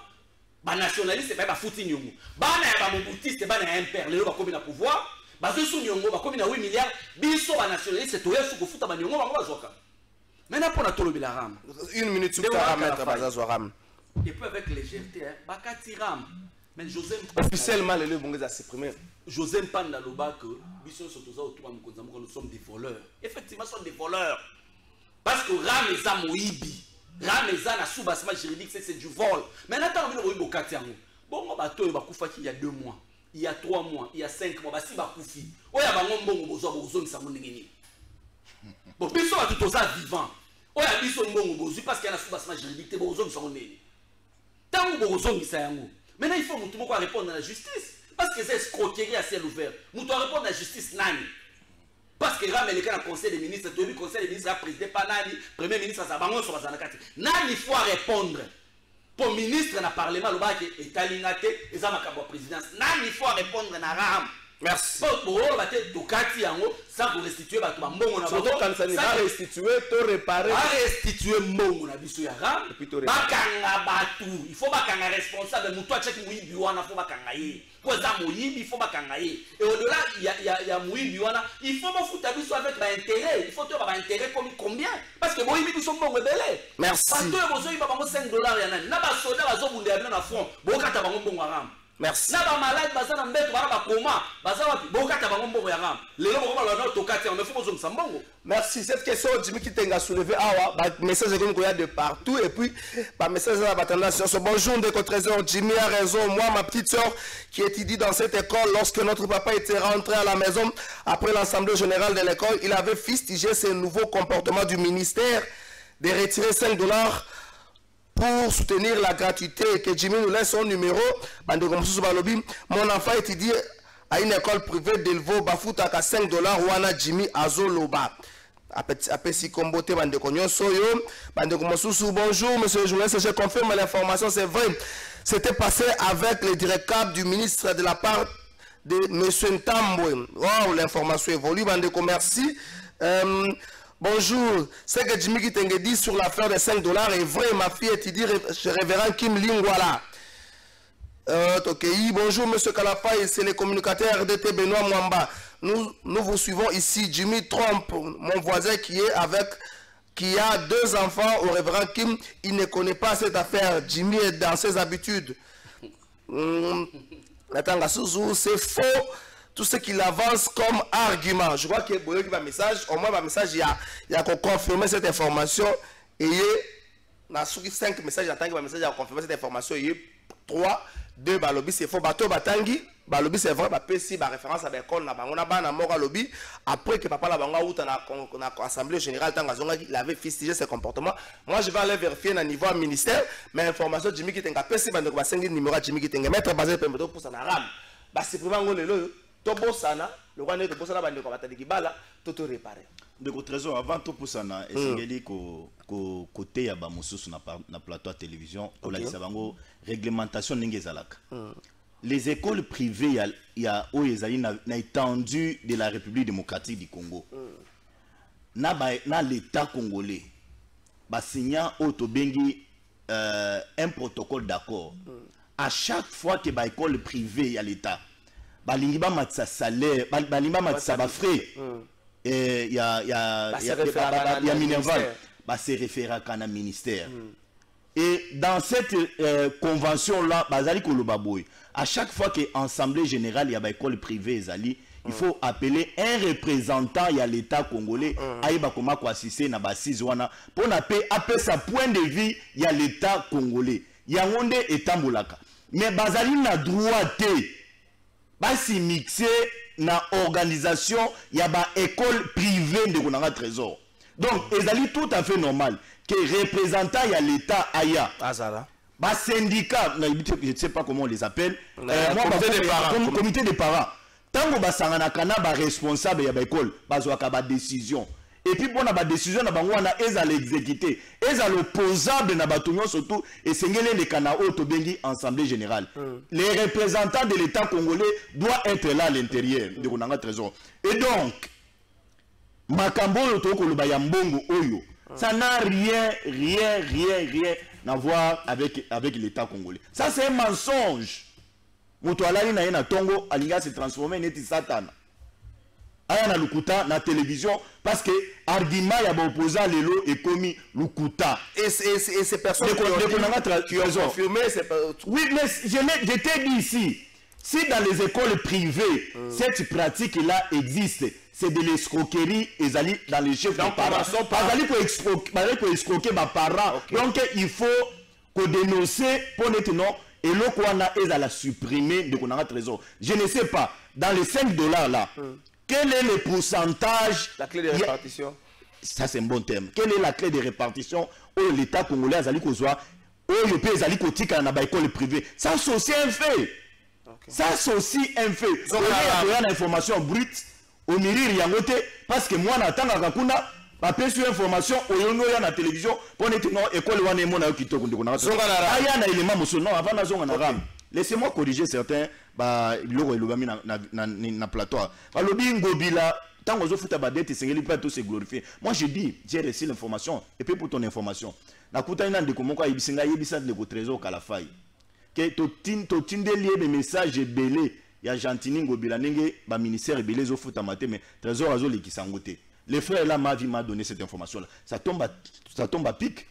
F: Ba nationaliste ba futi Nyumu. Bana ya ba mobutiste bana ya impère lelo ba komi na pouvoir. Bazo su Nyumu ba komi na 8 milliards. Biso ba nationaliste to yesu ko futa ba Nyumu bango bazwaka. Maintenant pour na tolobi la ram.
C: 1 minute sur ta mettre bazazwa ram.
F: Et puis avec légèreté bakati ram. Mais José
C: officiellement les bongo a supprimé.
F: José Mpanda Loba que nous sommes des voleurs. Effectivement, nous sommes des voleurs. Parce que Rameza Moïbi, Rameza na sous-bassement juridique, c'est du vol. Mais maintenant, on a Bokati. Bon, on va il y a 2 mois, il y a 3 mois, il y a 5 mois, si Bakoufi. On y a un bon besoin de bon, biso va tout ça vivant. On y a biso bon besoin parce qu'il y a un sous-bassement juridique, c'est besoin de son nez. Tant que besoin de ça, maintenant il faut que tout le monde répondre à la justice. Parce que c'est escroquerie à ciel ouvert. Nous devons répondre à la justice nani. Parce que Ram est le conseil des ministres, le conseil des ministres a présidé par nani, premier ministre a bangon sur la zanakati. Nani faut répondre. Pour ministre na parlement le bac est alignaté et ça m'a présidence. Nani faut répondre na Ram.
C: Merci.
F: Pour eux battre Tokati yango sans pour restituer ba to mbongo na
C: bango. Quand ça va restituer, to réparer.
F: Va restituer mbongo na biso ya Ram. Bakanga batu. Il faut bakanga responsable muto acheki muibi wana faut bakanga ye. Kwa za muibi il faut bakanga ye. Et au-delà il y a muibi wana, il faut mafuta biso avec ba intérêt. Il faut to ba intérêt comme combien? Parce que muibi biso mbongo belé.
C: Merci.
F: Parce que bozo iba bango 5 $ ya nani. Na ba soda bazo bundé na front. Bokata bango mbongo Ram.
C: Merci.
F: Na ba malade baza na mbeto ba koma baza wapi bokata bango mbongo ya ngam lelo boko ba na tokati on me faut bozongisa mbongo.
C: Merci. Cette question Jimmy Kitenga soulevé message comme il y a de partout et puis par message à la tendance. Bonjour de trésor, Jimmy a raison. Moi ma petite soeur qui étudie dans cette école, lorsque notre papa était rentré à la maison après l'assemblée générale de l'école, il avait fustigé ce nouveau comportement du ministère de retirer $5 pour soutenir la gratuité et que Jimmy nous laisse son numéro. Mon enfant étudie à une école privée d'Elvo Bafuta à $5 wana Jimmy Azoloba. Apesi Kombote Bandeko Nyonsoyo. Bandeko Mosusu, bonjour monsieur le journaliste, je confirme l'information, c'est vrai. C'était passé avec le directeur du ministre de la part de monsieur Ntambwe. Wow, l'information évolue. Bandeko, merci. Bonjour, ce que Jimmy Kitenge dit sur l'affaire de $5 est vrai. Ma fille étudie chez révérend Kim Lingwala. Bonjour, monsieur Kalafay, c'est le communicateur RDT Benoît Mwamba. Nous vous suivons ici. Jimmy trompe mon voisin qui a 2 enfants au révérend Kim. Il ne connaît pas cette affaire. Jimmy est dans ses habitudes. C'est faux. Tout ce qu'il avance comme argument. Je crois qu'il y a un message, au moins un message, il y a confirmé cette information. Et il y a 5 messages, j'attends qu'il y a un message, il y a confirmé cette information. Il y a 3, 2, balobi, c'est faux. Bateau batangi, balobi, c'est vrai, si la référence à l'école, on a ban mort à lobby. Après que papa la banga ou dans l'Assemblée générale, il avait fustigé ses comportements. Moi, je vais aller vérifier au niveau ministère, mais l'information, Jimmy Kitenga, si on a 5 numéros Jimmy Kitenga, mettre basé pour ça, c'est vraiment le Tobosana, le roi de Bosana va nous bala, tout réparer.
E: De trésor avant tout pour ça, est-ce que côté ya ba mususu na plateau à télévision, on la sabango réglementation n'engezalaka. Les écoles privées il y a Oyezali na étendue de la République démocratique du Congo. Na l'état congolais ba signa autobengi un protocole d'accord. À chaque fois que ba école privée y a l'état balingi ba matsa salaire balingi ba matsa ba frais il y a Minerval ba se référer à ministère et dans cette convention là bazali koloba boy à chaque fois que assemblée générale il y a ba école privée ezali il faut appeler un représentant il y a l'état congolais aïba koma ko assister na ba wana pour na appeler sa point de vue il y a l'état congolais yangonde etambolaka mais bazali na droit te basi mixé na organisation il y a ba école privée de konanga trésor donc ezali tout à fait normal que représentant il y a l'état aya
C: azala
E: ba syndicat je ne sais pas comment on les appelle comité des parents tango ba sangana kana ba responsable ya ba école bazwaka ba décision et puis bon na décision na bango wana eza l'exécuter eza l'opposable na batonyo surtout et sengele le kana auto bengi assemblée générale les représentants de l'état congolais doivent être là à l'intérieur de konanga trésor et donc makambo to ko loba ya mbongo oyo ça n'a rien à voir avec l'état congolais. Ça c'est un mensonge. Moto alali na yena tongo alinga se transformer neti satan. Aya na lukuta na télévision parce que argument ya ba opposant lelo est commis lukuta
C: et ces personnes
E: qui ont
C: confirmé
E: oui mais je t'ai dit ici si dans les écoles privées cette pratique là existe c'est de l'escroquerie ezali dans les chefs de parents bazali ko escroquer ba parents donc il faut qu'on dénoncer pour être non et le quoi na ezala supprimer de konanga trésor je ne sais pas dans les $5 là quel est le pourcentage
C: la clé de répartition
E: ça c'est un bon terme quelle est la clé de répartition où l'état congolais azali kozwa où le pays azali kotika na ba école privée ça c'est aussi un fait ça c'est aussi un fait donc il y a une information brute au miriri yangote parce que moi n'attends kuna ba pesu information oyongo ya na télévision pour être non école wana mona kitoko ndiko na zonga na aya na élément moso non avant na zonga na ram laissez-moi corriger certains ba loko elobami na plateau ba lobi ngobila tango zo futa ba dette sengeli pas tout se glorifier moi je dis j'ai reçu l'information et puis pour ton information na kuta ina ndiko moko ayibisinga yebisa ndiko trésor kalafai que totinde lié message belé ya Gentini ngobila nenge ba ministère belé zo futa maté mais trésor azo likisangote les frères là ma vie m'a donné cette information là ça tombe à pic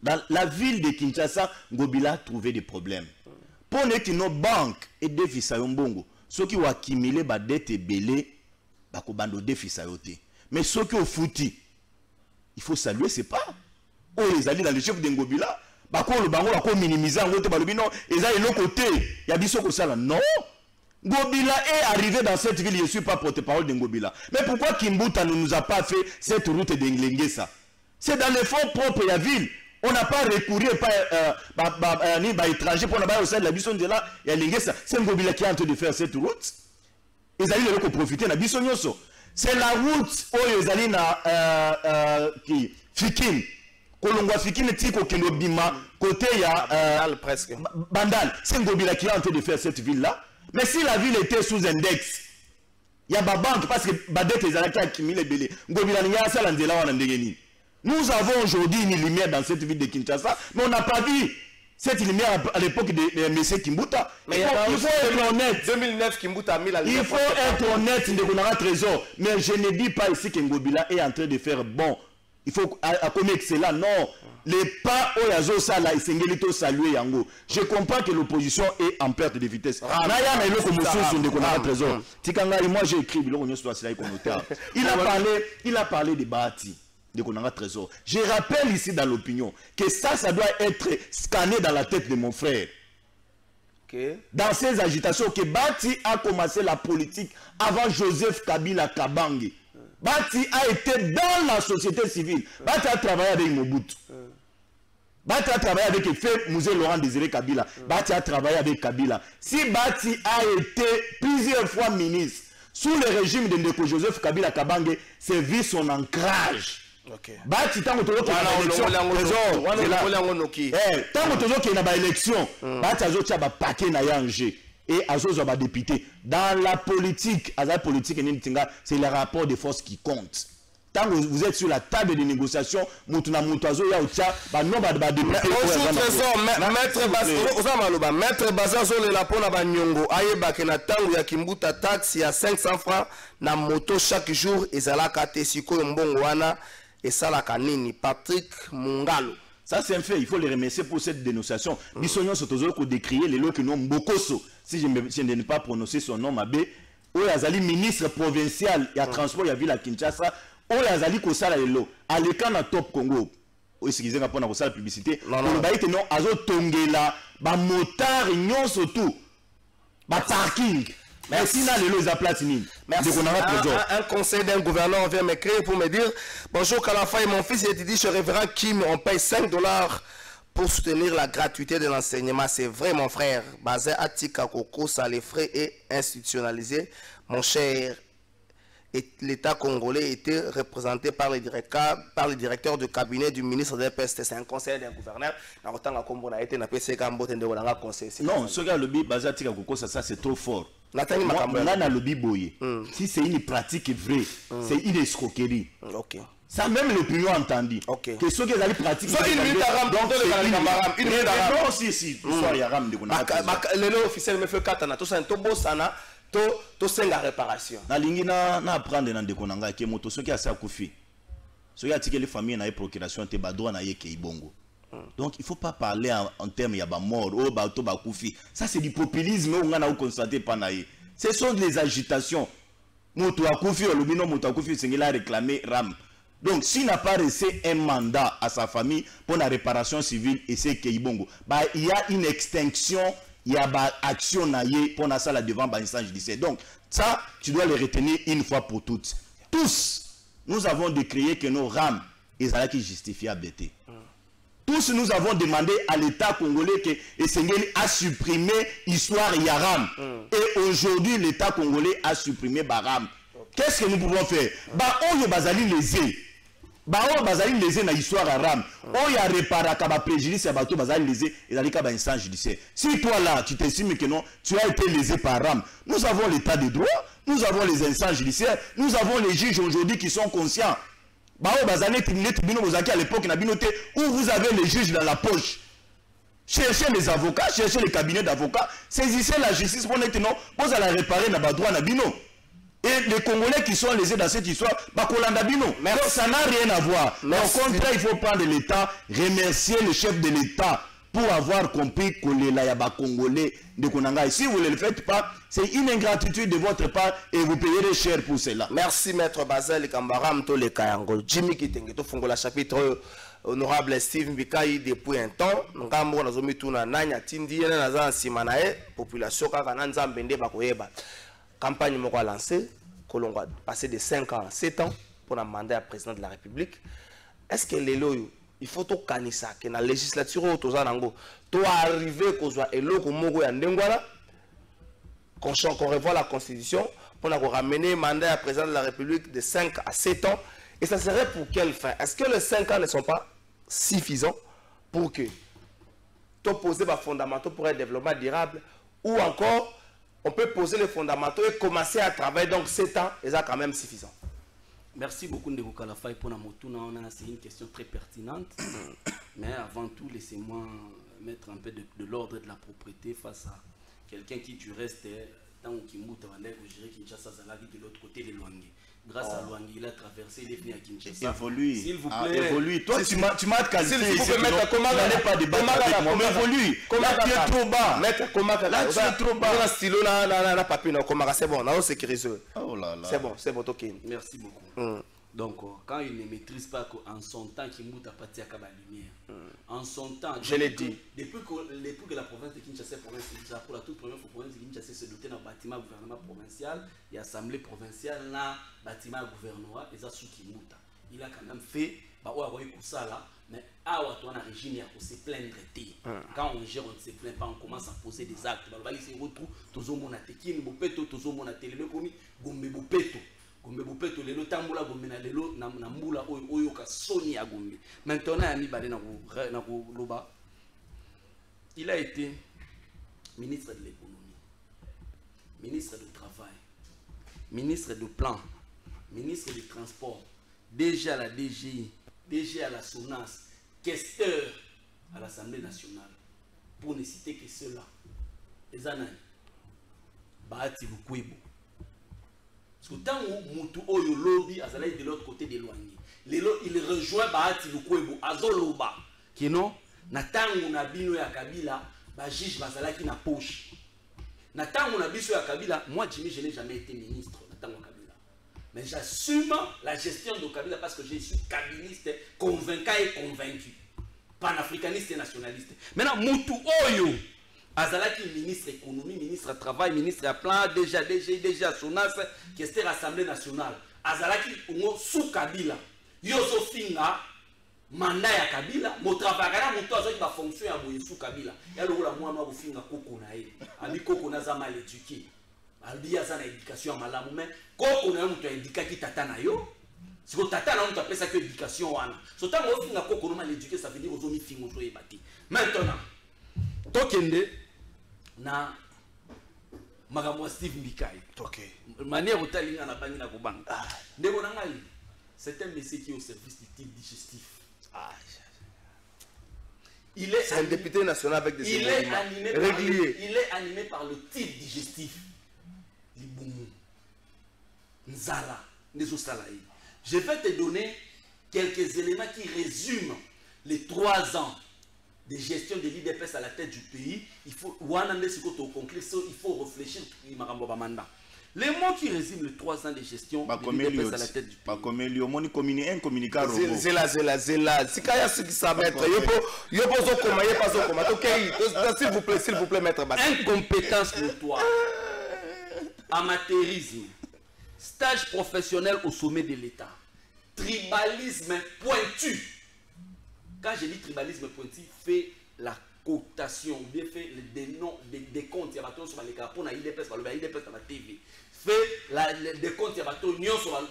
E: dans la ville de Kinshasa ngobila a trouvé des problèmes pour nos banques et défis ça yombongo ceux qui ont accumulé ba dette belé ba ko bando défis ça yoté mais ceux qui ont fouti il faut saluer c'est pas oh les alliés dans le chef de Ngobila ba ko le bango ko minimiser en côté ba lobino et ça le côté il y a biso ko sala non Ngobila est arrivé dans cette ville, je ne suis pas porte-parole de Ngobila. Mais pourquoi Kimbuta ne nous a pas fait cette route d'Englengesa? C'est dans les fonds propres de la ville. On n'a pas recouru par étranger pour aller au sein de la Bisson de là et à Lengesa. C'est Ngobila qui est en train de faire cette route. Ils allaient le profiter de la Bisson. C'est la route où ils allaient na Fikin. Kolongwa Fikin tiko Kenobima côté il y a
C: presque
E: Bandal. C'est Ngobila qui est en train de faire cette ville là. Mais si la ville était sous index, il y a des banques parce que Badet et Zalaki a accumulé les bélés. Nous avons aujourd'hui une lumière dans cette ville de Kinshasa, mais on n'a pas vu cette lumière à l'époque de M. Kimbuta. Mais il faut être honnête.
C: 2009, Kimbuta a mis la lumière.
E: Il faut être honnête de Konara Trésor. Mais je ne dis pas ici que Ngobila est en train de faire bon. Il faut comme excellent. Non. Les pas au yazo sala isengelito saluer yango. Je comprends que l'opposition est en perte de vitesse. Naya na iloko mususu de Konara Trésor. Tikangari moi j'ai écrit biloko nyoso asila ikonotaire. Il a parlé de Bahati de Konara Trésor. Je rappelle ici dans l'opinion que ça doit être scanné dans la tête de mon frère.
C: Okay.
E: Dans ces agitations que Bahati a commencé la politique avant Joseph Kabila Kabange. Bahati a été dans la société civile. Bahati a travaillé avec Mobutu. Bahati a travaillé avec Feu Musée Laurent Désiré Kabila. Bahati a travaillé avec Kabila. Si Bahati a été plusieurs fois ministre sous le régime de Ndeko Joseph Kabila Kabange, c'est vu son ancrage. Bahati tant que tu as élection, Bahati a été paquet na yangé. Et Azozo va député. Dans la politique, c'est le rapport de force qui compte. Tant que vous êtes sur la table de négociation, maître
C: Bazazo le lapona banyongo ayeba ke na tango ya Kimbuta taxe ya 500 francs na moto chaque jour ezalaka te siko mbongo wana esalaka nini. Patrick Mungalo.
E: Ça c'est un fait, il faut les remercier pour cette dénonciation. Bisognon sotozo ko décrier les lots que nous Mbokoso, si je ne pas prononcer son nom Mabé, Oyazali ministre provincial ya transport ya ville à Kinshasa, Oyazali ko sala lelo, aleka na Top Congo. Excusez moi pour na ko sala publicité. On ba ite non azo tongela ba motard nyonso tout. Ba parking. Merci. Merci.
C: Un conseil d'un gouverneur vient m'écrire pour me dire bonjour Kalafa et mon fils étudie chez révérend Kim, on paye $5 pour soutenir la gratuité de l'enseignement. C'est vrai mon frère. Basé à Tika Koko, ça les frais est institutionnalisé. Mon cher, l'État congolais était représenté par le directeur de cabinet du ministre de l'EPST. C'est un conseil d'un gouverneur. Non,
E: ce gars, le bi basé à Tika Koko, ça c'est trop fort.
C: Là,
E: si c'est une pratique vraie, c'est une escroquerie.
C: Okay.
E: Ça même l'opinion entendue.
C: Okay.
E: Que ceux qui ont pratique.
C: Donc une minute à ram, donc une minute à ram.
E: Non, si, soit il y a ram de
C: le officiel me fait katana, tout ça, tout beau sana, tout c'est la réparation.
E: Na lingi na apprendre na dekonanga ke moto ceux qui a ça kufi. Ceux qui a tiqué les familles na procuration te ba droit na ye ke ibongo. Donc il ne faut pas parler en termes de mort, ça c'est du populisme, on a constaté pendant. Ce sont des agitations. Réclamé RAM. Donc s'il n'a pas reçu un mandat à sa famille pour la réparation civile et c'est Keibongo, bah, il y a une extinction, il y a une action pour la salle devant l'instance judiciaire. Donc ça, tu dois le retenir une fois pour toutes. Tous, nous avons décréé que nos RAM, ils allaient qui justifient à BT. Tous nous avons demandé à l'État congolais que Essengeli a supprimé l'histoire Yaram. Et aujourd'hui, l'État congolais a supprimé Baram. Qu'est-ce que nous pouvons faire? Bah, on y a basali lésé. Bah, on basali lésé dans l'histoire Yaram. On y a réparé à préjudice à bateau basali lésé et dans les cas d'instance judiciaire. Si toi là, tu t'estimes que non, tu as été lésé par Ram, nous avons l'État de droit, nous avons les instances judiciaires, nous avons les juges aujourd'hui qui sont conscients. À l'époque, où vous avez les juges dans la poche. Cherchez les avocats, cherchez les cabinets d'avocats, saisissez la justice pour nous allez réparer nos droits. Et les Congolais qui sont lésés dans cette histoire, donc ça n'a rien à voir. Au contraire, il faut prendre l'État, remercier le chef de l'État pour avoir compris que les Layaba Congolais de Konanga. Si vous ne le faites pas, c'est une ingratitude de votre part et vous payerez cher pour cela.
C: Merci Maître Bazel Kambaram Tole Kayango. Jimmy Kitenge to fongola chapitre honorable Steve Mbikai depuis un temps. Ngambo na zomi tuna nanya tindi na za simanae population kaka na nzambe nde bakoyeba. Campagne moko lancée, Kolongo a passé de 5 ans à 7 ans pour un mandat à président de la République. Est-ce que les loyaux il faut tout canissa que la législature autour to arriver qu'on soit eloko moko ya ndengwala qu'on revoit la constitution pour ramener mandat à président de la République de 5 à 7 ans et ça serait pour quelle fin? Est-ce que les 5 ans ne sont pas suffisants pour que tu poser les fondamentaux pour un développement durable ou encore on peut poser les fondamentaux et commencer à travailler donc 7 ans et ça quand même suffisant?
F: Merci beaucoup Ndeko Kalafay pour la motuna. C'est une question très pertinente. Mais avant tout, laissez-moi mettre un peu de l'ordre et de la propriété face à quelqu'un qui du reste, tant qu'il mouta, je dirais Kinshasa, de l'autre côté de Luangi. Grâce à Luangi, il a traversé, il est venu à Kinshasa.
E: Évolue.
F: S'il vous plaît.
E: Évolue. Toi, tu m'as qualifié.
C: S'il vous plaît, mettre comment
E: on n'allait pas débattre avec moi. Mais évolue. Là, tu es trop bas.
C: Mettre comment
E: là, tu es trop bas.
C: Là, stylo, là, papier, c'est bon. Là, on sécurise.
E: Oh là là.
C: C'est bon, ok.
F: Merci beaucoup. Donc, quand il ne maîtrise pas qu'en son temps, qu'il mouta parti à la lumière. En son temps,
C: je l'ai dit.
F: Depuis que la province de Kinshasa, pour la toute première fois, la province de Kinshasa se dotait d'un bâtiment gouvernement provincial et assemblée provinciale, là, bâtiment gouvernorat, et ça sous Kimuta. Il a quand même fait, mais à on a régime, il faut se plaindre. Quand on gère, on ne se plaint pas, on commence à poser des actes. On va laisser retrouver tous les monatekin, bopeto, tous les monateli, le commis, gombe bopeto. Gombe bopeto lelo tambola gombe na lelo na mbula oyo ka soni ya gombe. Maintenant ami balé na loba. Il a été ministre de l'économie, ministre du travail, ministre du plan, ministre du transport, DG à la DGI, DG à la SONAS, questeur à l'Assemblée nationale. Pour ne citer que cela. Les années. Bahati Lukwebo. Parce que tant que Moutou Oyo Lobby a de l'autre côté de Luangi, il rejoint Bahati Lukwebo, Azoloba, qui non, Natango Nabino ya Kabila, Bajish Bazalaki na poche. Natango Nabiso ya Kabila, moi Jimmy, je n'ai jamais été ministre, Natango Kabila. Mais j'assume la gestion de Kabila parce que je suis kabiliste, convaincant et convaincu. Panafricaniste et nationaliste. Maintenant, Moutou Oyo, Azalaki ministre économie, ministre travail, ministre à plan, déjà Sonas, qui était l'Assemblée nationale. Azalaki sous Kabila. Yoso Finga, mandat ya Kabila, mon travail, mon toit, qui va fonctionner à sous Kabila. Et alors, moi, je vais faire Koko Nae. Abi Koko Naza mal éduqué. Abi Yazana éducation à Malamou, mais Koko Nae, tu as éduqué qui t'attend yo. Si vous t'attendez, on t'appelle ça que éducation. So, tant que vous avez Koko mal éduqué, ça veut dire que vous avez fait un peu maintenant, Tokende, na magamwa Steve Mbikai.
C: Ok.
F: Manière otali na bangi na kobanga. Ndeko na ngai. C'est un monsieur qui est au service du type digestif. Il est
C: un député national avec des émotions réguliers.
F: Il est animé par le type digestif. Libumu. Nzala. Nezosalaï. Je vais te donner quelques éléments qui résument les 3 ans de gestion de l'IDPS à la tête du pays. Il faut réfléchir. Les mots qui résument les 3 ans de gestion de l'IDPS à la tête du pays.
C: Zéla. Si il y a ceux qui savent mettre, s'il vous plaît, maître Bassi.
F: Incompétence notoire. Amateurisme. Stage professionnel au sommet de l'État. Tribalisme pointu. Quand je dis tribalisme pointu, fait la cotation, bien fait des comptes, il y a sur les cartes, pour l'IDPS, la TV. Fait des comptes, il y a sur le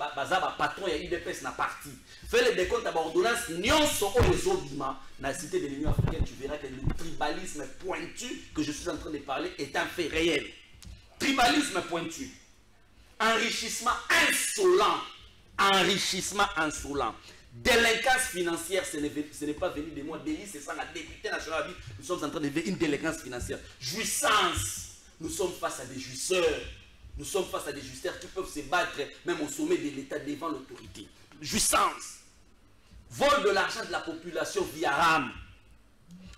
F: patron, il y a l'IDPS na parti. Fait les décomptes à l'ordonnance, Nyon sur les Obima, dans la cité de l'Union africaine, tu verras que le tribalisme pointu que je suis en train de parler est un fait réel. Tribalisme pointu. Enrichissement insolent. Enrichissement insolent. Délinquance financière, ce n'est pas venu de moi. Délit, c'est ça, la députée nationale. Nous sommes en train de vivre une délinquance financière. Jouissance. Nous sommes face à des jouisseurs. Nous sommes face à des jouisseurs qui peuvent se battre même au sommet de l'État devant l'autorité. Jouissance. Vol de l'argent de la population via RAM.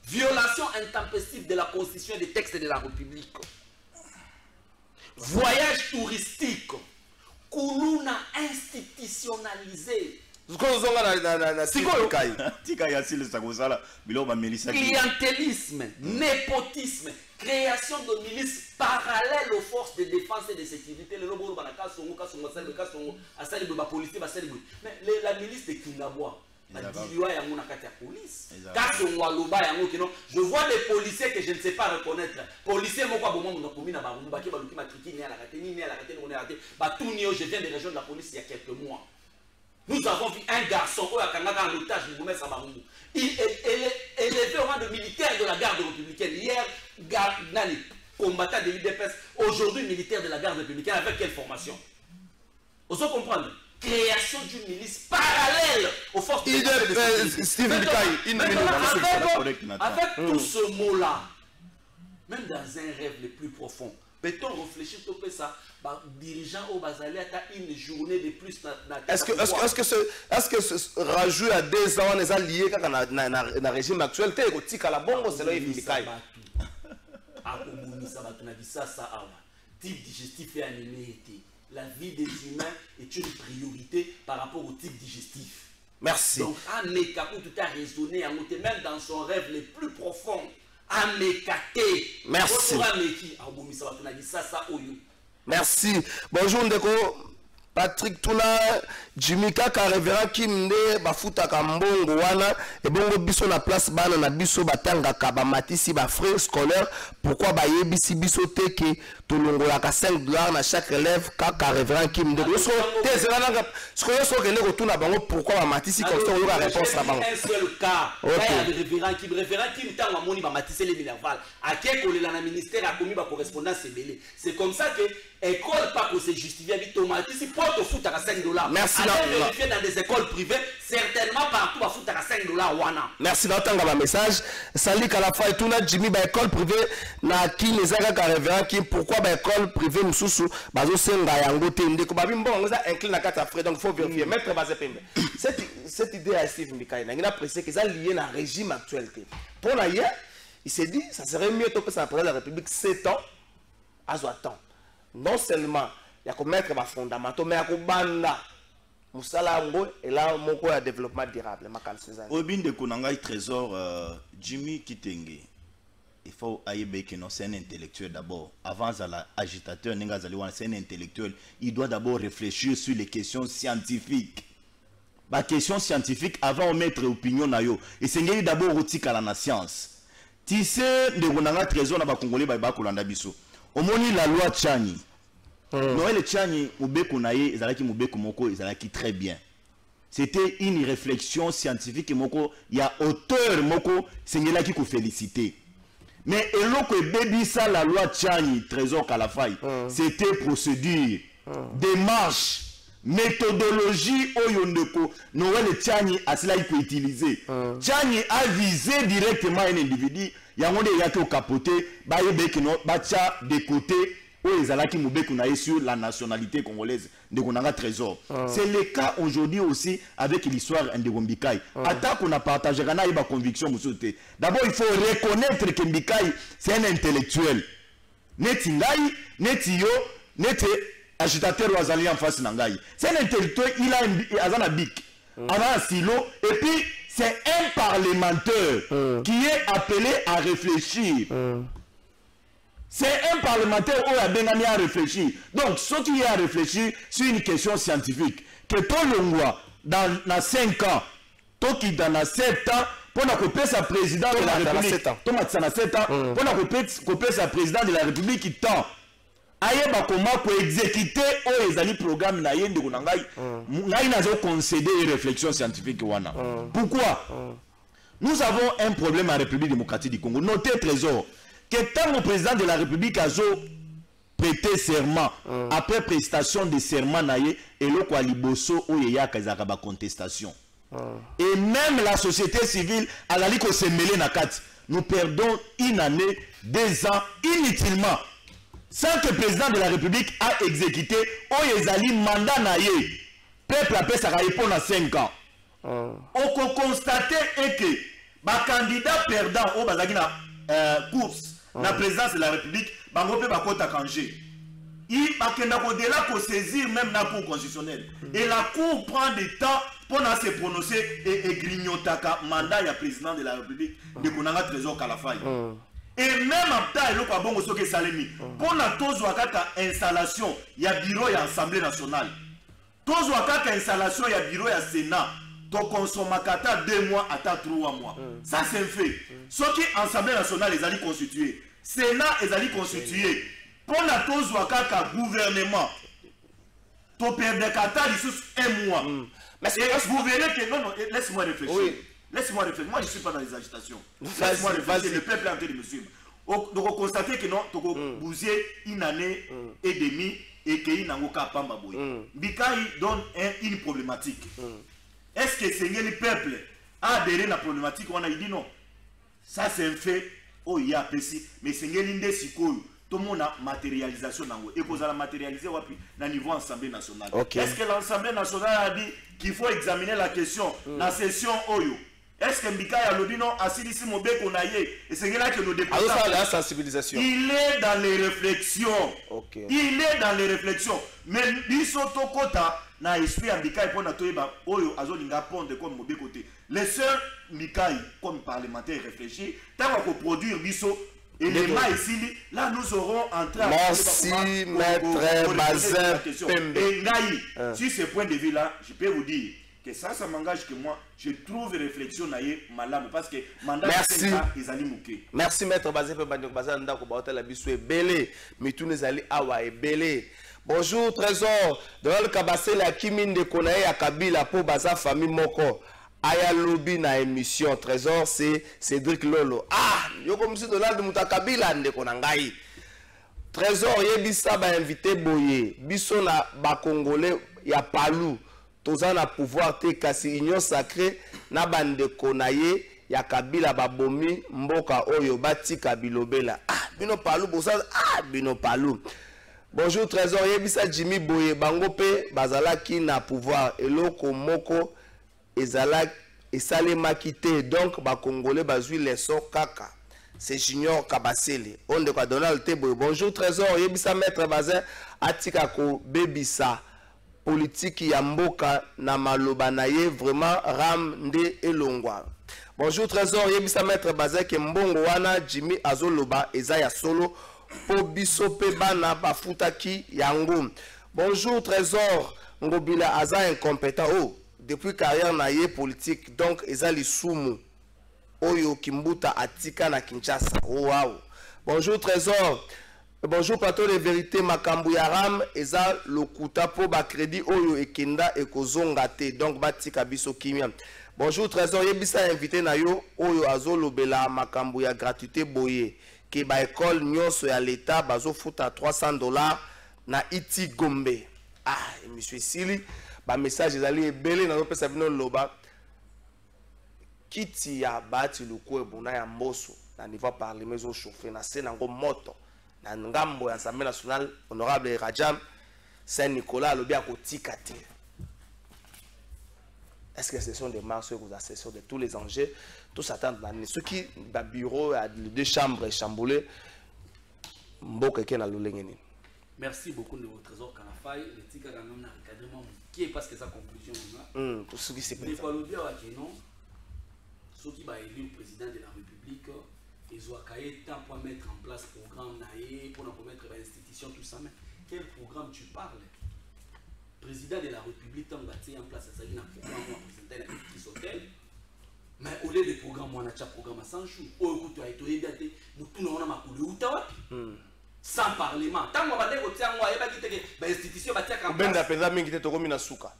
F: Violation intempestive de la Constitution et des textes de la République. Voyage touristique. Kuluna institutionnalisé. Clientélisme, népotisme, création de milices parallèles aux forces de défense et de sécurité. Mais la milice de Kingabois, je vois des policiers que je ne sais pas reconnaître. Policiers, je viens des régions de la police il y a quelques mois. Nous avons vu un garçon en otage, il est élevé au rang de militaire de la garde républicaine. Hier, combattant de l'IDPS, aujourd'hui militaire de la garde républicaine. Avec quelle formation? Vous comprenez? Création d'une milice parallèle aux forces de défense. Avec tout ce mot-là, même dans un rêve le plus profond, peut-on réfléchir tout ça? Dirigeant au Bazali a une journée de plus.
C: Est-ce que ce rajout à 2 ans est lié dans le régime actuel?
F: Type digestif est animé. La vie des humains est une priorité par rapport au type digestif.
C: Merci.
F: Donc, Amekakou tout a raisonné, même dans son rêve le plus profond. Amekate.
C: Merci. Merci. Bonjour Ndeko. Patrick Tuna, Jimmy Kaka, révérend Kimde, Bafuta Kambongo Wana, et bongo biso na place bana na biso batanga kaba matisi ba frère scolaire, pourquoi ba yebisi biso teke tolongo la ka $5 na chaque élève Kaka révérend Kimde. So tezela nanga, ce que so kende ko tuna bango pourquoi ba matisi comme ça on aura réponse là bango.
F: Un seul cas. Révérend Kim tanga moni ba matisi les minerval. A keko le na ministère a commis ba correspondance belé. C'est comme ça que école pas pour se justifier avec tomatisi pour te foutre à $5.
C: Merci.
F: Vérifier dans des écoles privées, certainement partout à foutre à $5 wana.
C: Merci d'entendre ma message. Salut à la fois et tout na Jimmy ba école privée na qui les a ka révérend qui pourquoi ba école privée mususu bazo senga yango te ndeko ba bimbo ngoza incline na kata frais donc il faut vérifier maître basé pembe. Cette idée à Steve Mikaï na ngina précisé que ça lié na régime actuel. Pour la hier, il s'est dit ça serait mieux que ça prenne la République 7 ans à temps. Non seulement il y a que mettre ma fondamentaux mais il y a que banda musala ngo et là moko ya développement durable makal César
E: obin de konanga trésor Jimmy Kitenge il faut aïe que non c'est un intellectuel d'abord avant la agitateur ninga zali wana c'est un intellectuel il doit d'abord réfléchir sur les questions scientifiques ba question scientifique avant de mettre opinion na yo et c'est d'abord otika la science tu sais de konanga trésor na ba congolais ba kolanda biso omoni la loi Tchani. Noël Tchani, Moubeko Naye, Zalaki Moubeko Moko, Zalaki très bien. C'était une réflexion scientifique Moko, il y a auteur Moko, c'est là qui faut féliciter. Mais eloko baby ça la loi Tchani, Trésor Kalafai, c'était procédure, démarche, méthodologie Oyondeko, Noël Tchani a cela il peut utiliser. Tchani a visé directement un individu, il y a un monde qui a capoté, Bacha de côté. Sur la nationalité congolaise de Konanga Trésor. C'est le cas aujourd'hui aussi avec l'histoire de Mbikai. Attends qu'on a partagé ma conviction. D'abord, il faut reconnaître que Mbikai, c'est un intellectuel. Neti Ngai, Neti Yo, Neti agitateur Wazali en face Nangai. C'est un intellectuel, il a un bic, un silo, et puis c'est un parlementaire qui est appelé à réfléchir. C'est un parlementaire où il a bien réfléchi. Donc, ce qui est à réfléchir sur une question scientifique, que tout le monde, dans 5 ans, tout qui dans 7 ans, pour couper sa président de la République, tout dans 7 ans, pour couper sa président de la République qui tend. Aïe, comment pour exécuter les programmes na yende kunangai, ngai nazo concéder une réflexion scientifique wana. Pourquoi? Nous avons un problème en République démocratique du Congo. Notez trésor. Que tant le président de la République a prêté serment, après prestation de serment, et le Kwaliboso ou Yeya Kazakaba contestation. Et même la société civile, à la ligue se mêler na kat, nous perdons une année, 2 ans, inutilement, sans que le président de la République a exécuté ou Yezali mandat naye. Peuple a fait ça répondre à 5 ans. On peut constater que ba candidat perdant au bazaki na course la présidence de la République bango pe bakota kangé il bakenda ko de là ko saisir même la cour constitutionnelle et la cour prend du temps pour se prononcer et grignotaka mandat ya président de la République de konanga trésor Kalafai et même en temps eloko abongo soki salemi pour na tozwa kaka installation ya bureau ya Assemblée nationale tozwa kaka installation ya bureau ya Sénat to consommata 2 mois à 3 mois ça c'est un fait ce qui Assemblée nationale les alliés constitués Sénat les alliés constitués pour la tozwa kaka gouvernement to perdre kata sous 1 mois mais vous verrez que non laisse-moi réfléchir oui. Laisse-moi réfléchir moi je suis pas dans les agitations laisse-moi réfléchir le peuple est en train de me suivre donc constater que non to bouger une année et demie et que il n'a pamba boy Bikai donne une problématique est-ce que c'est le peuple a adhéré à la problématique on a dit non ça c'est un fait oh il y a précis mais c'est l'indé sikoyo tout le monde a matérialisation et qu'on a matérialisé au niveau Assemblée nationale. Est-ce que l'Assemblée nationale a dit qu'il faut examiner la question la session Oyo? Est-ce que Mbika a dit non à Silisi Mobé qu'on a et c'est là que nous déposons
C: la sensibilisation.
E: Il est dans les réflexions. Il est dans les réflexions. Mais Bisoto Kota na esprit Mbika pour na toyeba Oyo azolinga pondre comme Mobé côté. Les sœurs Mbika comme parlementaires réfléchis, tant qu'on produire Biso et les mains ici, là nous aurons entré à
C: merci maître Bazin Pembe.
E: Et Naï, sur ce point de vue là, je peux vous dire que ça m'engage que moi, je trouve réflexion naïe malade parce que mandat ils allaient mouquer.
C: Merci maître Bazin Pembe. Bazin ndako baotel la biso ebele, mitu nezali awa ebele. Bonjour Trésor, de le Kabassé la Kimine de Konae à Kabila pour Baza famille Moko. Aya lobby na émission Trésor c'est Cédric Lolo. Ah, yo comme si Donald de Mutakabila nde konangai. Trésor yebisa ba invité boye. Biso na ba congolais ya Palou. Toza na pouvoir te kasi union sacrée na bande konaye ya Kabila babomi mboka oyo batika bilobela. Ah, bino Palou bosa bino Palou. Bonjour Trésor yebisa Jimmy boye bango pe bazalaki na pouvoir eloko moko et Salema quitté donc ba congolais bazui les so kaka c'est Junior Kabasele on de quoi Donald Teboy. Bonjour Trésor yebisa maître Bazin atika ko bebisa politique ya mboka na maloba na ye vraiment ram nde elongwa. Bonjour Trésor yebisa maître Bazin ke mbongo wana Jimmy azoloba eza ya solo po biso pe bana bafutaki yango. Bonjour Trésor ngobila aza incompétent oh depuis carrière naie politique donc ezali sumu oyo kimbuta atika na Kinshasa. Wow. Bonjour Trésor. Bonjour plateau de vérité makambu ya ram eza lokuta po ba crédit oyo ekenda ekozonga te donc batika biso kimia. Bonjour Trésor yebisa invité na yo oyo azolobela makambu ya gratuité boye ke ba école nyonso ya l'état bazo futa $300 na iti Gombe. Ah monsieur Sili ba message ezali ebele na pesa bino loba kiti ya bati luko ebuna ya mboso na niveau parlement zo chauffer na sena ngo moto na ngambo ya Assemblée nationale honorable Rajam Saint-Nicolas lobi akotika te. Est-ce que ce sont des marches que vous assessez de tous les enjeux tous s'attendent dans ceux qui ba bureau à deux chambres chamboulées mboka ke na lolengeni.
F: Merci beaucoup de votre trésor Kalafai. Le tika quand même encadrement qui est parce que sa conclusion
C: pour ceux qui se
F: prennent. Mais bien que non, ceux qui va élire le président de la République, ils ont cahier temps pour mettre en place programme naïe pour mettre l'institution tout ça. Mais quel programme tu parles? Président de la République tant bâti en place ça y a un programme pour présenter la petite hôtel. Mais au lieu de programme on a déjà programme à 100 jours. Au écoute tu as été daté, nous tout on a ma couleur sans parlement tant on va dire que tiens moi et pas quitter que l'institution va tirer en place
C: benda pesa mingi te tokomi na suka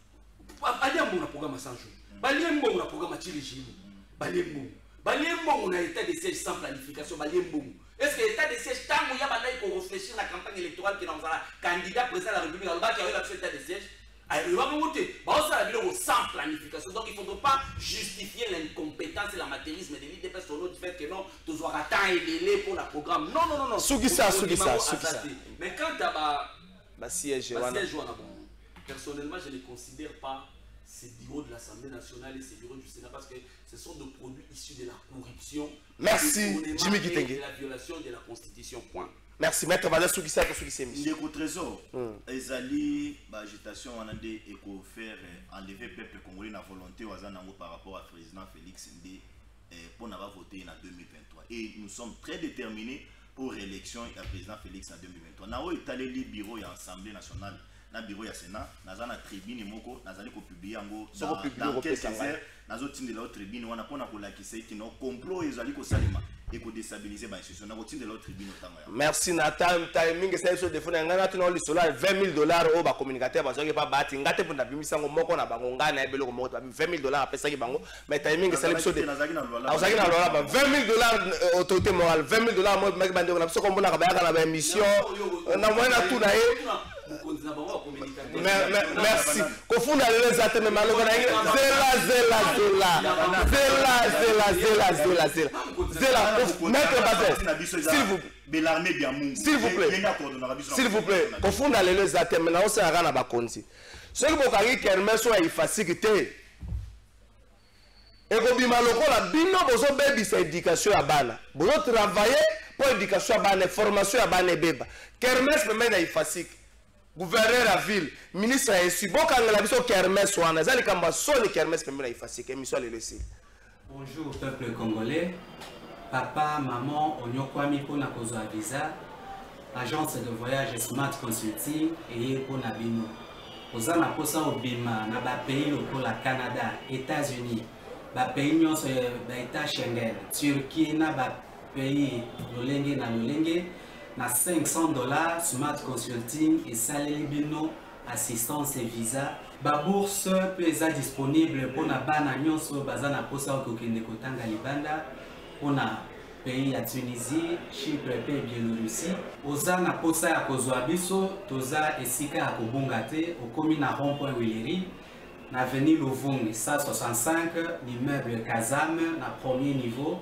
F: baliembo na programme à 100 jours baliembo na programme à chili baliembo on a état de siège sans planification baliembo est-ce que l'état de siège tant il y a bataille pour réfléchir la campagne électorale qui dans la candidat président de la République là qui a eu la état de siège il va monter sans planification donc il ne faudra pas justifier l'incompétence et l'amateurisme de l'IDPS au nom du fait que non tu dois attendre et délai pour le programme non
C: Souki ça
F: mais quand tu as
C: siège
F: personnellement je ne considère pas ces bureaux de l'Assemblée nationale et ces bureaux du Sénat parce que ce sont des produits issus de la corruption.
C: Merci, Jimmy Kitenge.
F: Et la violation de la Constitution. Point.
C: Merci, Maître Valère Soukissa pour ce qui s'est mis.
E: Ndeko Trésor, Ezali, agitation, on a des éco-faire enlever le peuple congolais la volonté par rapport à président Félix Ndé pour n'avoir voté en 2023. Et nous sommes très déterminés pour l'élection du président Félix en 2023. Nous avons étalé le bureau de l'Assemblée nationale, le bureau du Sénat, nous avons la tribune, nous avons publié dans quelques heures, nous avons tiré la tribune, nous avons dit que nos complots et pour déstabiliser l'institution. Nous avons tiré la tribune.
C: Merci Nathan, timing c'est sur défaut ngana tu non lisola $20 au ba communicateur parce que pas bati ngate pour na bimisa ngo moko na bango ngana ebelo ko moko $20 apesa ki bango mais timing c'est sur défaut azaki na lola ba $20 autorité morale $20 mo meki bande ko na biso ko mbona ka ba ya na émission na moyena tout na ye. Merci. Kofunda les athènes mais maloko na s'il vous plaît, kofunda les athènes mais na on sera na ba konzi. Ce que bokaki kermesse so efacilité. Et kobima lokola bino bozo bebi sa éducation ya bana. Bozo travailler pour éducation ya bana, formation ya bana beba. Kermesse mais na efacilité. Gouverneur à ville, ministre a reçu. Bon, quand la mission kermesse ou en azali kamba soli kermesse peut me la effacer. Mission le laisser.
A: Bonjour peuple congolais. Papa, maman, onyokwami pour na kozo visa. Agence de voyage Smart Consulting et pour na bino. Ozana posa obima na ba pays pour la Canada, États-Unis, ba pays nyonso ba État Schengen, Turquie na ba pays lolenge na lolenge. Na $500 Smart Consulting et Saleli Bino assistance et visa. Ba bourse peut être disponible pour na bana nyonso bazana posa okokende kotanga libanda pour na pays ya Tunisie, Chypre et Biélorussie. Ozana posa ya kozwa biso toza esika ya kobonga te okomi na rond-point Willery na avenue Louvungi 165 l'immeuble Kazam na premier niveau.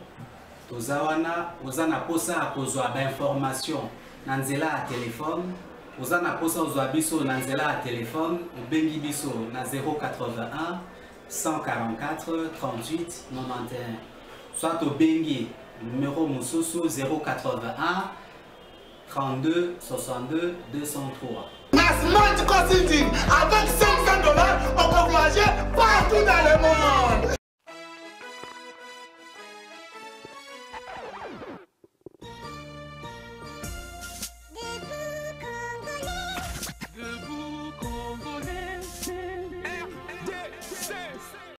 A: Tozawana, ozana posa akozwa ba information nanzela a téléphone, ozana posa ozwa biso nanzela a téléphone, obengi biso na 081 144 38 91. Soit obengi numéro mususu 081 32 62 203.
G: Smart Consulting avec $500, on peut voyager partout dans le monde.